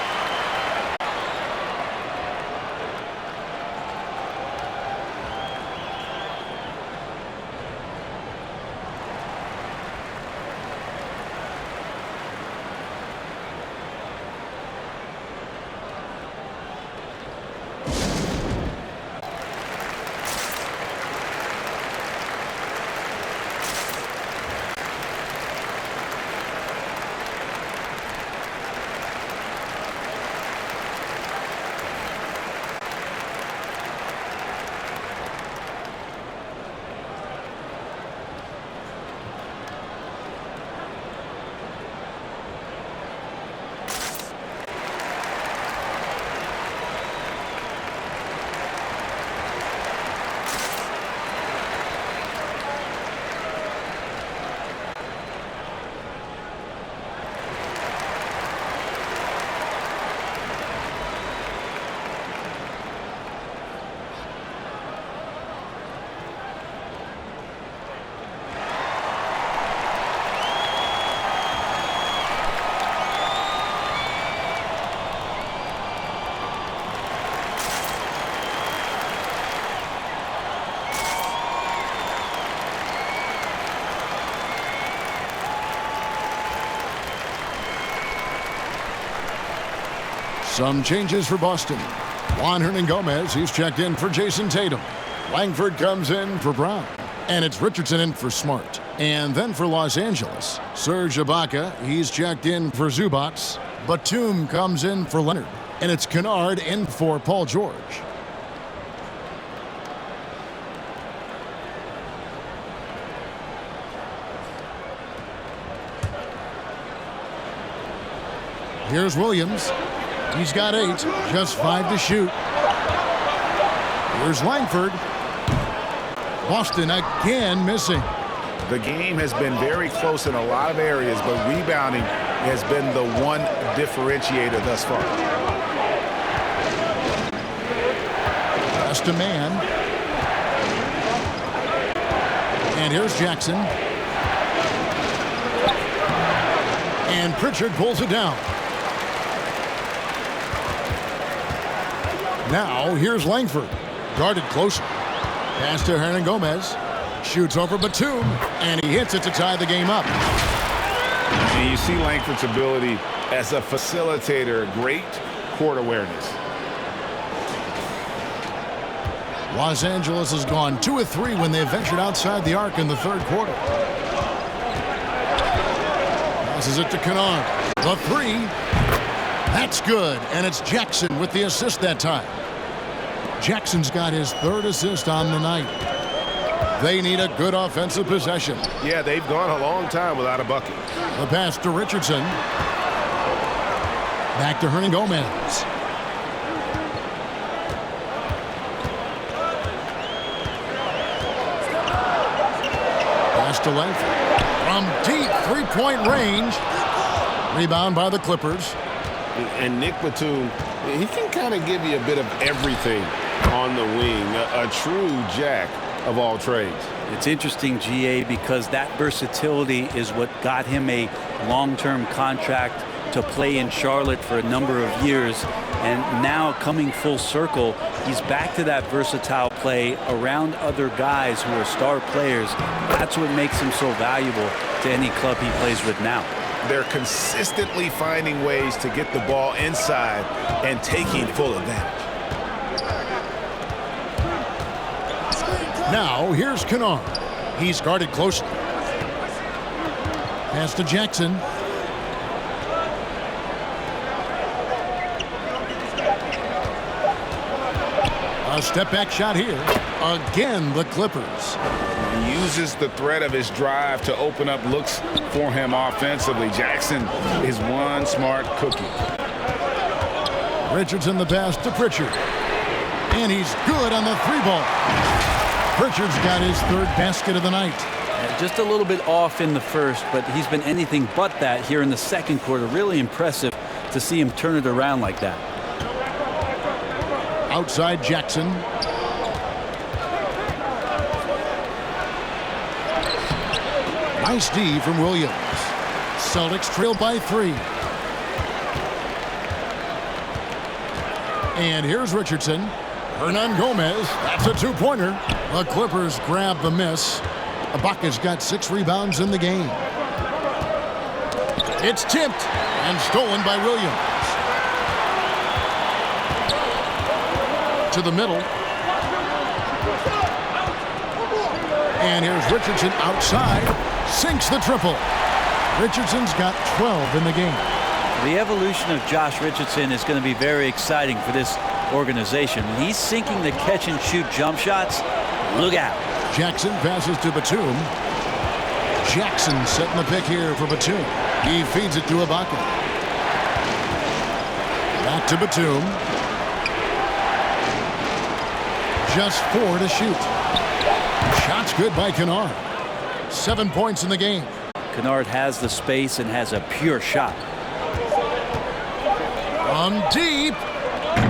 Some changes for Boston. Juan Hernan-Gomez, he's checked in for Jason Tatum. Langford comes in for Brown. And it's Richardson in for Smart. And then for Los Angeles, Serge Ibaka, he's checked in for Zubats. Batum comes in for Leonard. And it's Kennard in for Paul George. Here's Williams. He's got 8, just 5 to shoot. Here's Langford. Boston again missing. The game has been very close in a lot of areas, but rebounding has been the one differentiator thus far. Just a man. And here's Jackson. And Pritchard pulls it down. Now, here's Langford. Guarded closer. Pass to Hernan-Gomez. Shoots over Batum, and he hits it to tie the game up. And you see Langford's ability as a facilitator, great court awareness. Los Angeles has gone 2 of 3 when they ventured outside the arc in the third quarter. Passes it to Kennard. The 3. That's good, and it's Jackson with the assist that time. Jackson's got his 3rd assist on the night. They need a good offensive possession. Yeah, they've gone a long time without a bucket. The pass to Richardson. Back to Hernan-Gomez. Pass to Langford. From deep three-point range. Rebound by the Clippers. And Nick Batum, he can kind of give you a bit of everything on the wing. A true jack of all trades. It's interesting, GA, because that versatility is what got him a long-term contract to play in Charlotte for a number of years. And now coming full circle, he's back to that versatile play around other guys who are star players. That's what makes him so valuable to any club he plays with now. They're consistently finding ways to get the ball inside and taking full advantage. Now, here's Kennard. He's guarded closely. Pass to Jackson. A step-back shot here. Again, the Clippers. He uses the threat of his drive to open up looks for him offensively. Jackson is one smart cookie. Richardson the pass to Pritchard. And he's good on the 3-ball. Pritchard's got his 3rd basket of the night. Just a little bit off in the first, but he's been anything but that here in the second quarter. Really impressive to see him turn it around like that. Outside Jackson. Nice D from Williams. Celtics trail by 3. And here's Richardson. Hernan-Gomez, that's a 2-pointer. The Clippers grab the miss. Ibaka's got 6 rebounds in the game. It's tipped and stolen by Williams. To the middle. And here's Richardson outside. Sinks the triple. Richardson's got 12 in the game. The evolution of Josh Richardson is going to be very exciting for this organization. When he's sinking the catch-and-shoot jump shots, look out. Jackson passes to Batum. Jackson setting the pick here for Batum. He feeds it to Ibaka. Back to Batum. Just 4 to shoot. Shot's good by Kennard. 7 points in the game. Kennard has the space and has a pure shot. From deep.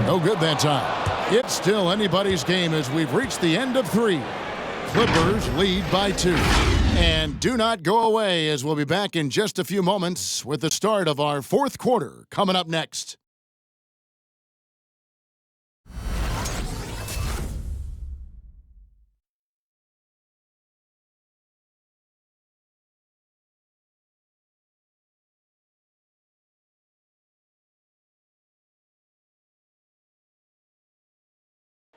No good that time. It's still anybody's game as we've reached the end of 3. Clippers lead by 2. And do not go away as we'll be back in just a few moments with the start of our 4th quarter coming up next.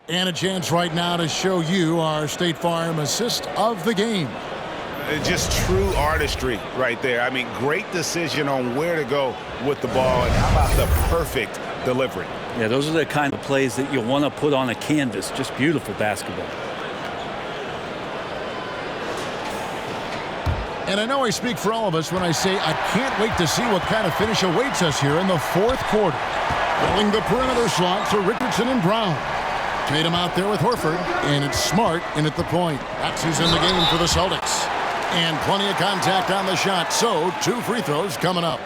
And a chance right now to show you our State Farm assist of the game. Just true artistry right there. I mean, great decision on where to go with the ball, and how about the perfect delivery? Yeah, those are the kind of plays that you want to put on a canvas. Just beautiful basketball. And I know I speak for all of us when I say I can't wait to see what kind of finish awaits us here in the fourth quarter. Filling the perimeter slot for Richardson and Brown. Tatum out there with Horford, and it's Smart in at the point. That's who's in the game for the Celtics. And plenty of contact on the shot, so 2 free throws coming up.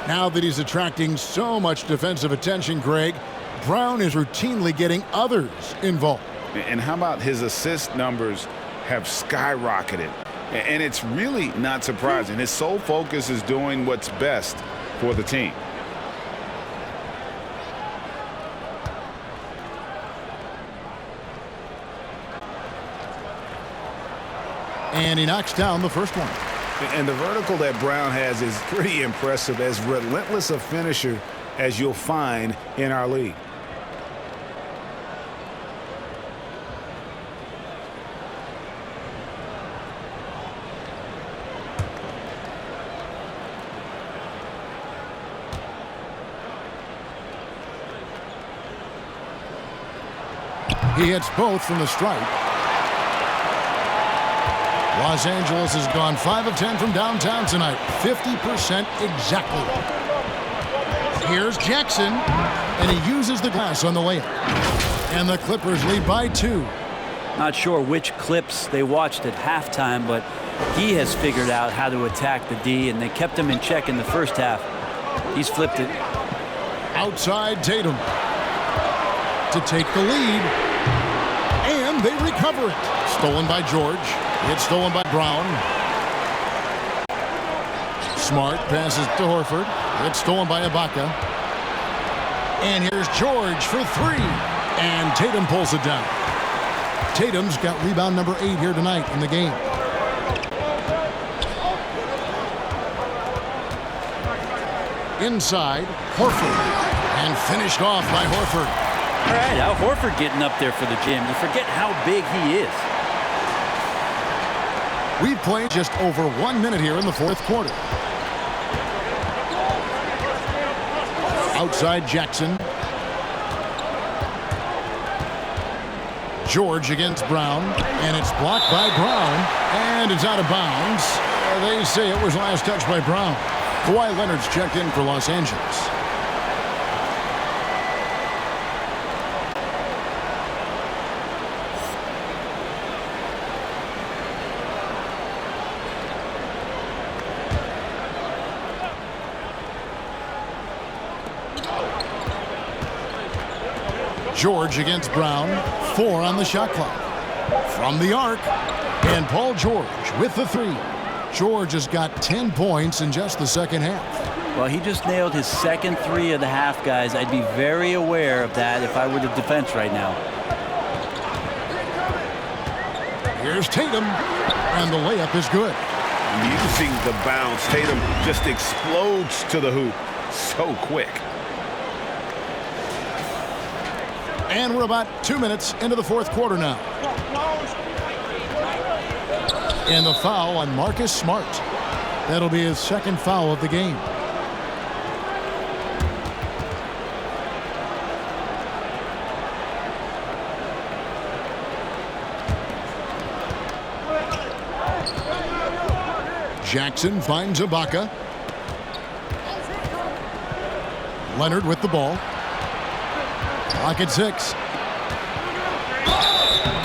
Now that he's attracting so much defensive attention, Greg, Brown is routinely getting others involved. And how about his assist numbers have skyrocketed? And it's really not surprising. His sole focus is doing what's best for the team. And he knocks down the first one. And the vertical that Brown has is pretty impressive, as relentless a finisher as you'll find in our league. He hits both from the stripe. Los Angeles has gone 5 of 10 from downtown tonight. 50% exactly. Here's Jackson, and he uses the glass on the layup. And the Clippers lead by 2. Not sure which clips they watched at halftime, but he has figured out how to attack the D, and they kept him in check in the first half. He's flipped it. Outside Tatum to take the lead. And they recover it. Stolen by George. It's stolen by Brown. Smart passes to Horford. It's stolen by Ibaka. And here's George for 3. And Tatum pulls it down. Tatum's got rebound number 8 here tonight in the game. Inside, Horford. And finished off by Horford. All right, Al Horford getting up there for the gym. You forget how big he is. We've played just over 1 minute here in the fourth quarter. Outside Jackson. George against Brown, and it's blocked by Brown, and it's out of bounds. They say it was last touched by Brown. Kawhi Leonard's checked in for Los Angeles. George against Brown. 4 on the shot clock. From the arc. And Paul George with the 3. George has got 10 points in just the second half. Well, he just nailed his second 3 of the half, guys. I'd be very aware of that if I were the defense right now. Here's Tatum. And the layup is good. Using the bounce, Tatum just explodes to the hoop so quick. And we're about 2 minutes into the fourth quarter now. And the foul on Marcus Smart. That'll be his second foul of the game. Jackson finds Ibaka. Leonard with the ball. Clock at 6.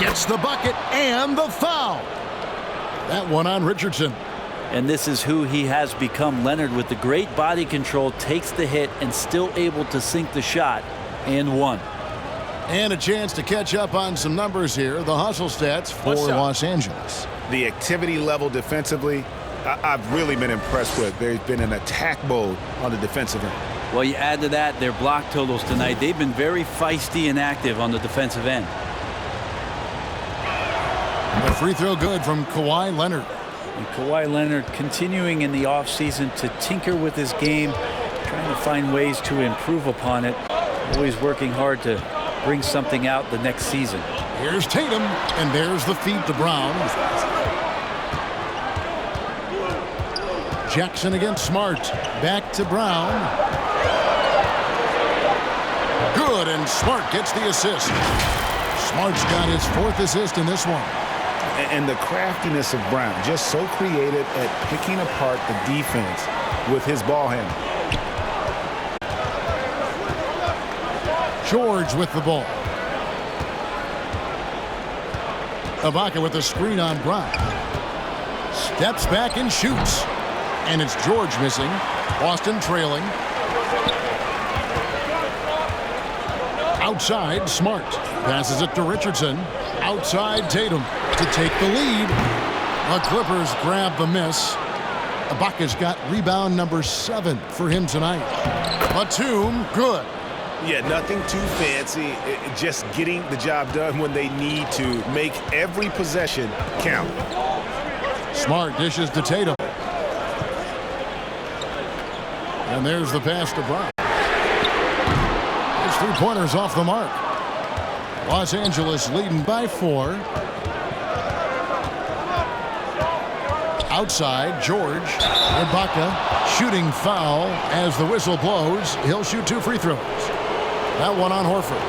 Gets the bucket and the foul. That one on Richardson. And this is who he has become. Leonard, with the great body control, takes the hit and still able to sink the shot. And 1. And a chance to catch up on some numbers here. The hustle stats for Los Angeles. The activity level defensively, I've really been impressed with. There's been an attack mode on the defensive end. Well, you add to that their block totals tonight. They've been very feisty and active on the defensive end. The free throw good from Kawhi Leonard. And Kawhi Leonard continuing in the offseason to tinker with his game, trying to find ways to improve upon it. Always working hard to bring something out the next season. Here's Tatum, and there's the feed to Brown. Jackson against Smart. Back to Brown. Good, and Smart gets the assist. Smart's got his 4th assist in this one. And the craftiness of Brown, just so creative at picking apart the defense with his ball handle. George with the ball. Ibaka with a screen on Brown. Steps back and shoots. And it's George missing. Boston trailing. Outside, Smart. Passes it to Richardson. Outside, Tatum to take the lead. The Clippers grab the miss. Ibaka's got rebound number 7 for him tonight. Batum, good. Yeah, nothing too fancy. Just getting the job done when they need to. Make every possession count. Smart dishes to Tatum. And there's the pass to Brown. His 3-pointers off the mark. Los Angeles leading by 4. Outside, George. Ibaka shooting foul as the whistle blows. He'll shoot 2 free throws. That one on Horford.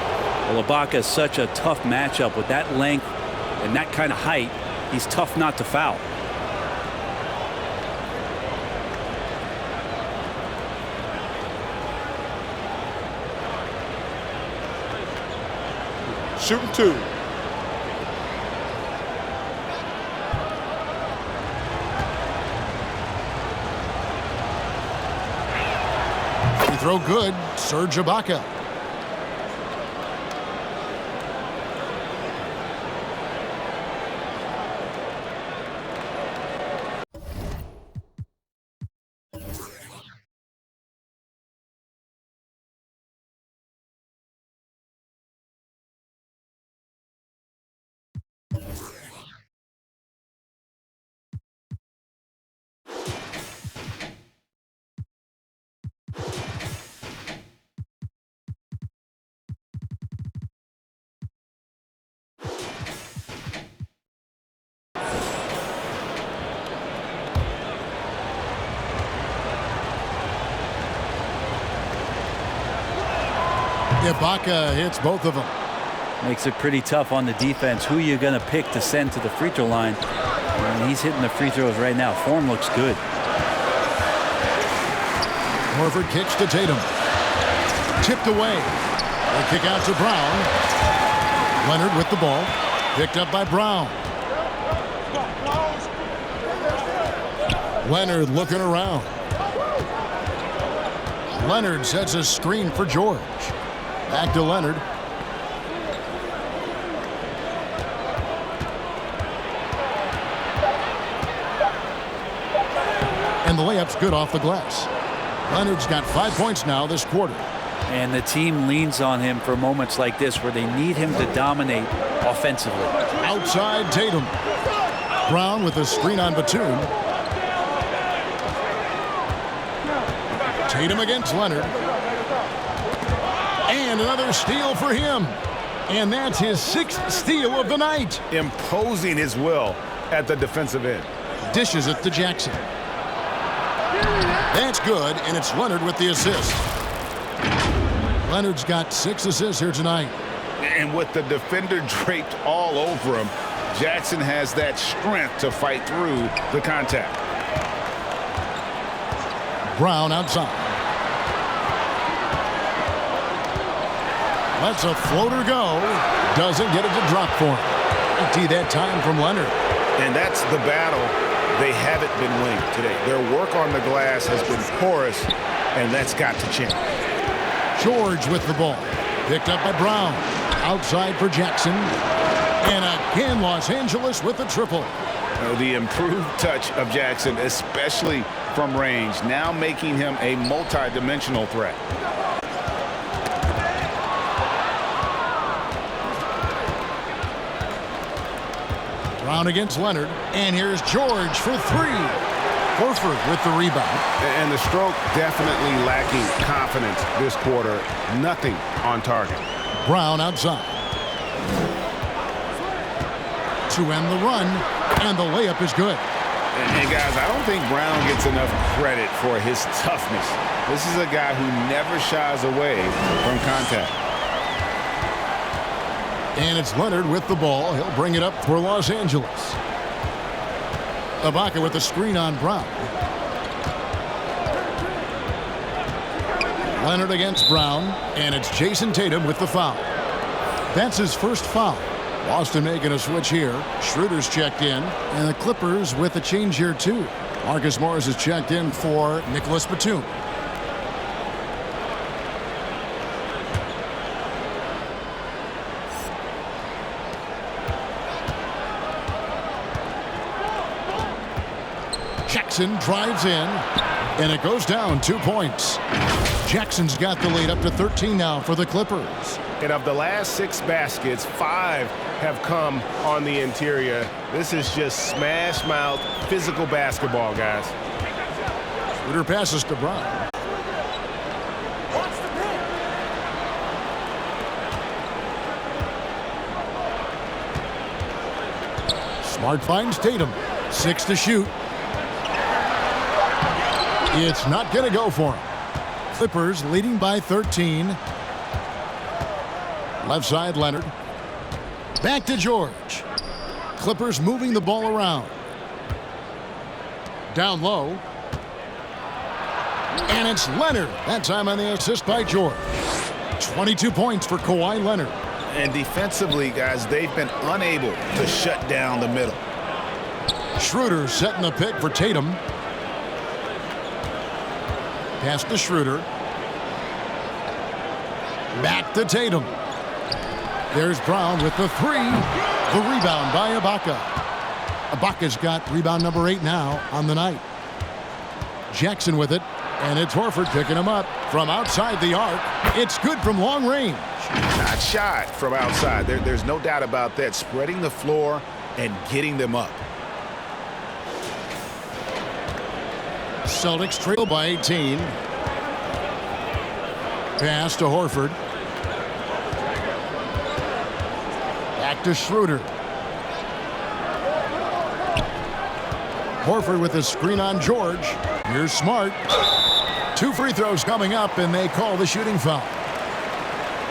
Well, Ibaka is such a tough matchup with that length and that kind of height. He's tough not to foul. Shooting 2. Free throw good. Serge Ibaka. Ibaka hits both of them. Makes it pretty tough on the defense. Who you going to pick to send to the free throw line? And he's hitting the free throws right now. Form looks good. Horford kicks to Tatum. Tipped away. They kick out to Brown. Leonard with the ball. Picked up by Brown. Leonard looking around. Leonard sets a screen for George. Back to Leonard. And the layup's good off the glass. Leonard's got 5 points now this quarter. And the team leans on him for moments like this where they need him to dominate offensively. Outside Tatum. Brown with a screen on Batum. Tatum against Leonard. And another steal for him. And that's his 6th steal of the night. Imposing his will at the defensive end. Dishes it to Jackson. That's good, and it's Leonard with the assist. Leonard's got 6 assists here tonight. And with the defender draped all over him, Jackson has that strength to fight through the contact. Brown outside. Lets a floater go. Doesn't get it to drop for him. Empty that time from Leonard. And that's the battle. They haven't been winning today. Their work on the glass has been porous, and that's got to change. George with the ball. Picked up by Brown. Outside for Jackson. And again, Los Angeles with the triple. The improved touch of Jackson, especially from range, now making him a multi-dimensional threat. Brown against Leonard. And here's George for 3. Horford with the rebound. And the stroke definitely lacking confidence this quarter. Nothing on target. Brown outside. To end the run, and the layup is good. And guys, I don't think Brown gets enough credit for his toughness. This is a guy who never shies away from contact. And it's Leonard with the ball. He'll bring it up for Los Angeles. Ibaka with the screen on Brown. Leonard against Brown, and it's Jason Tatum with the foul. That's his first foul. Boston making a switch here. Schroeder's checked in, and the Clippers with a change here too. Marcus Morris is checked in for Nicholas Batum. Jackson drives in, and it goes down 2 points. Jackson's got the lead up to 13 now for the Clippers. And of the last 6 baskets, 5 have come on the interior. This is just smash mouth physical basketball, guys. Schroeder passes to Brown. Smart finds Tatum. 6 to shoot. It's not going to go for him. Clippers leading by 13. Left side, Leonard. Back to George. Clippers moving the ball around. Down low. And it's Leonard. That time on the assist by George. 22 points for Kawhi Leonard. And defensively, guys, they've been unable to shut down the middle. Schroeder setting the pick for Tatum. Pass to Schroeder. Back to Tatum. There's Brown with the 3. The rebound by Ibaka. Ibaka's got rebound number 8 now on the night. Jackson with it, and it's Horford picking him up from outside the arc. It's good from long range. Not shot from outside. There's no doubt about that. Spreading the floor and getting them up. Celtics trail by 18. Pass to Horford. Back to Schroeder. Horford with a screen on George. Here's Smart. 2 free throws coming up, and they call the shooting foul.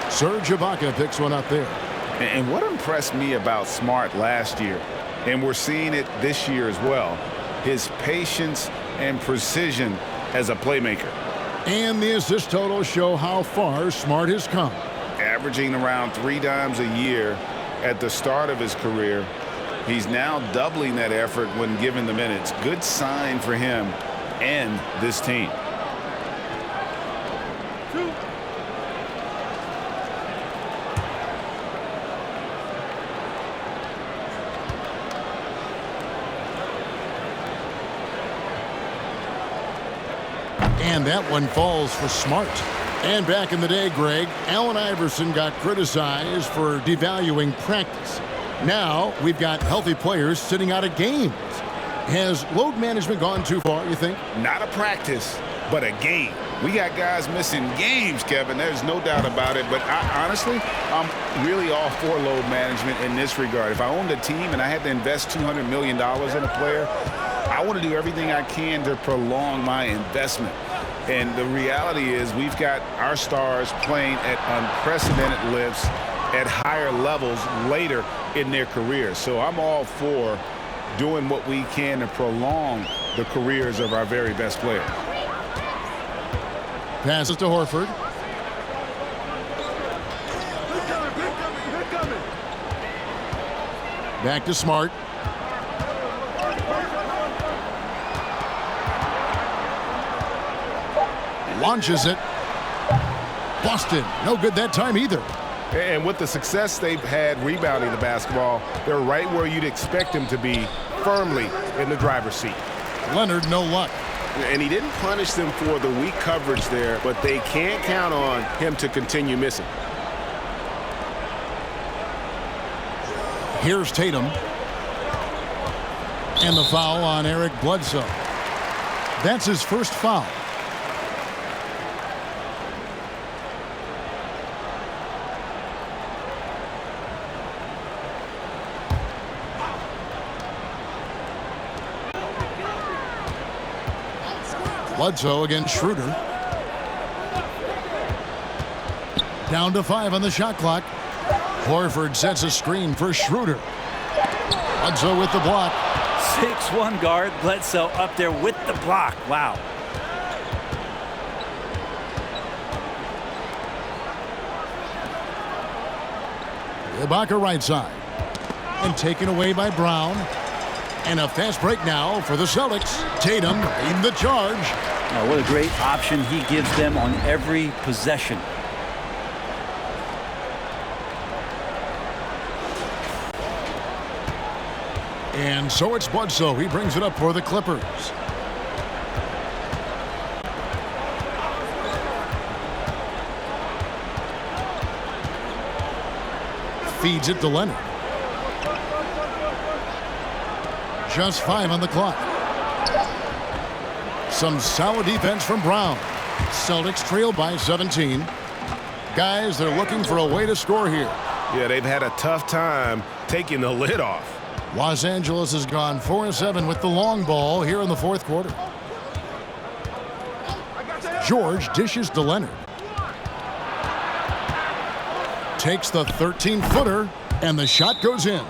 Serge Ibaka picks one up there. And what impressed me about Smart last year, and we're seeing it this year as well, his patience and precision as a playmaker. And the assist totals show how far Smart has come. Averaging around 3 dimes a year at the start of his career. He's now doubling that effort when given the minutes. Good sign for him and this team. And that one falls for Smart. And back in the day, Greg, Allen Iverson got criticized for devaluing practice. Now we've got healthy players sitting out of games. Has load management gone too far, you think? Not a practice, but a game. We got guys missing games, Kevin. There's no doubt about it. But honestly, I'm really all for load management in this regard. If I owned a team and I had to invest $200 million in a player, I want to do everything I can to prolong my investment. And the reality is we've got our stars playing at unprecedented lifts at higher levels later in their careers. So I'm all for doing what we can to prolong the careers of our very best players. Passes to Horford. Back to Smart. Launches it. Boston, no good that time either. And with the success they've had rebounding the basketball, they're right where you'd expect them to be, firmly in the driver's seat. Leonard, no luck. And he didn't punish them for the weak coverage there, but they can't count on him to continue missing. Here's Tatum. And the foul on Eric Bledsoe. That's his first foul. Bledsoe against Schroeder. Down to 5 on the shot clock. Horford sets a screen for Schroeder. Bledsoe with the block. 6'1" guard, Bledsoe up there with the block. Wow. Ibaka right side. And taken away by Brown. And a fast break now for the Celtics. Tatum leading the charge. Now, what a great option he gives them on every possession. And so it's Bledsoe. He brings it up for the Clippers. Feeds it to Leonard. Just 5 on the clock. Some solid defense from Brown. Celtics trail by 17. Guys, they're looking for a way to score here. Yeah, they've had a tough time taking the lid off. Los Angeles has gone 4-7 with the long ball here in the fourth quarter. George dishes to Leonard. Takes the 13-footer, and the shot goes in.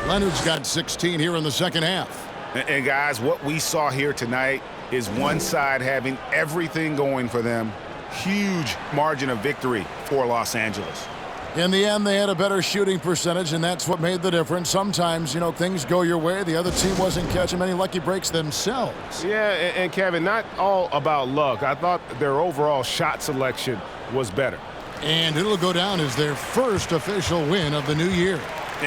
Leonard's got 16 here in the second half. And guys, what we saw here tonight is one side having everything going for them. Huge margin of victory for Los Angeles. In the end, they had a better shooting percentage, and that's what made the difference. Sometimes, things go your way. The other team wasn't catching many lucky breaks themselves. Yeah, and Kevin, not all about luck. I thought their overall shot selection was better. And it'll go down as their first official win of the new year.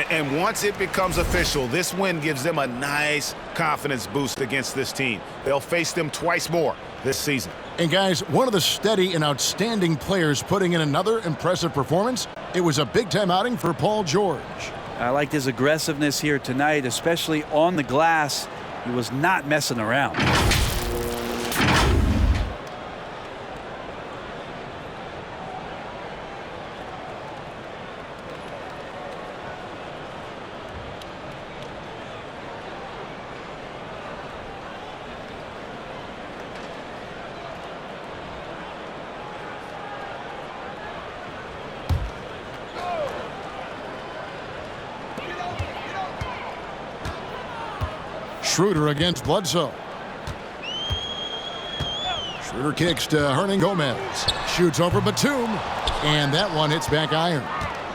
And once it becomes official, this win gives them a nice confidence boost against this team. They'll face them twice more this season. And guys, one of the steady and outstanding players putting in another impressive performance. It was a big-time outing for Paul George. I liked his aggressiveness here tonight, especially on the glass. He was not messing around. Schroeder against Bledsoe. Schroeder kicks to Hernan Gomez. Shoots over Batum. And that one hits back iron.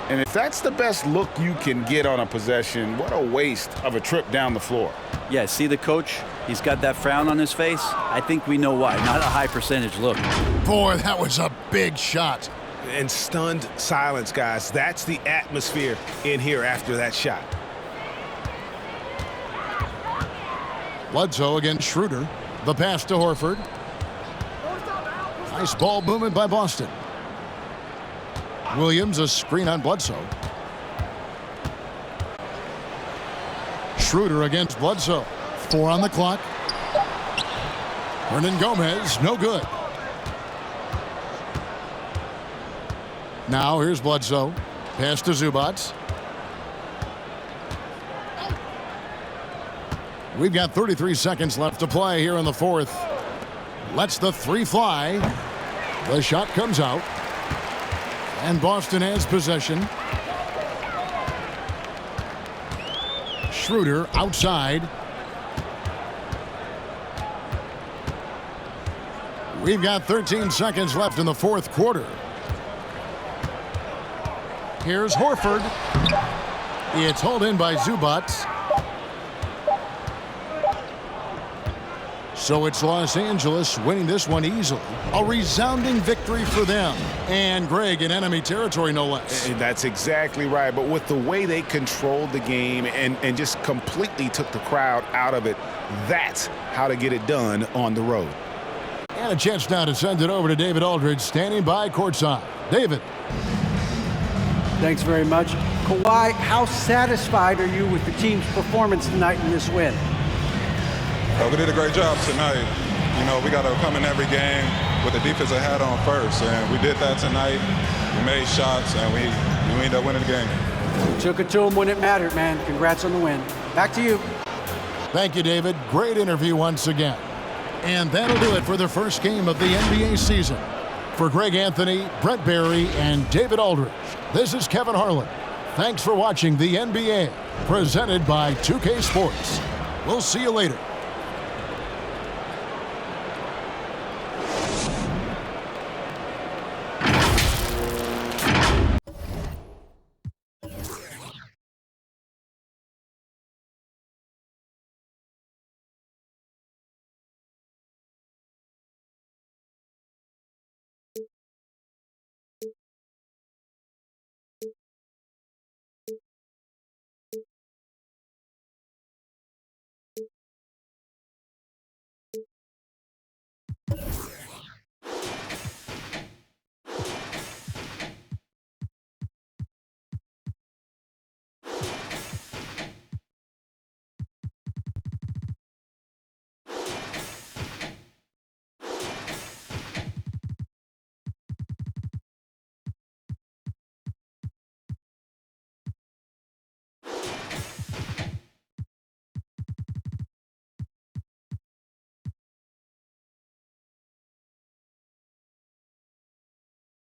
And if that's the best look you can get on a possession, what a waste of a trip down the floor. Yeah, see the coach? He's got that frown on his face. I think we know why. Not a high percentage look. Boy, that was a big shot. And stunned silence, guys. That's the atmosphere in here after that shot. Bledsoe against Schroeder. The pass to Horford. Nice ball movement by Boston. Williams, a screen on Bledsoe. Schroeder against Bledsoe. 4 on the clock. Hernan Gomez, no good. Now here's Bledsoe. Pass to Zubac. We've got 33 seconds left to play here in the fourth. Lets the 3 fly. The shot comes out. And Boston has possession. Schroeder outside. We've got 13 seconds left in the fourth quarter. Here's Horford. It's hauled in by Zubac. So it's Los Angeles winning this one easily. A resounding victory for them. And Greg, in enemy territory, no less. And that's exactly right. But with the way they controlled the game and just completely took the crowd out of it, that's how to get it done on the road. And a chance now to send it over to David Aldridge, standing by courtside. David. Thanks very much. Kawhi, how satisfied are you with the team's performance tonight in this win? We did a great job tonight. We got to come in every game with the defense I had on first, and we did that tonight. We made shots, and we ended up winning the game. You took it to them when it mattered, man. Congrats on the win. Back to you. Thank you, David. Great interview once again. And that'll do it for the first game of the NBA season. For Greg Anthony, Brett Barry, and David Aldridge, this is Kevin Harlan. Thanks for watching the NBA, presented by 2K Sports. We'll see you later.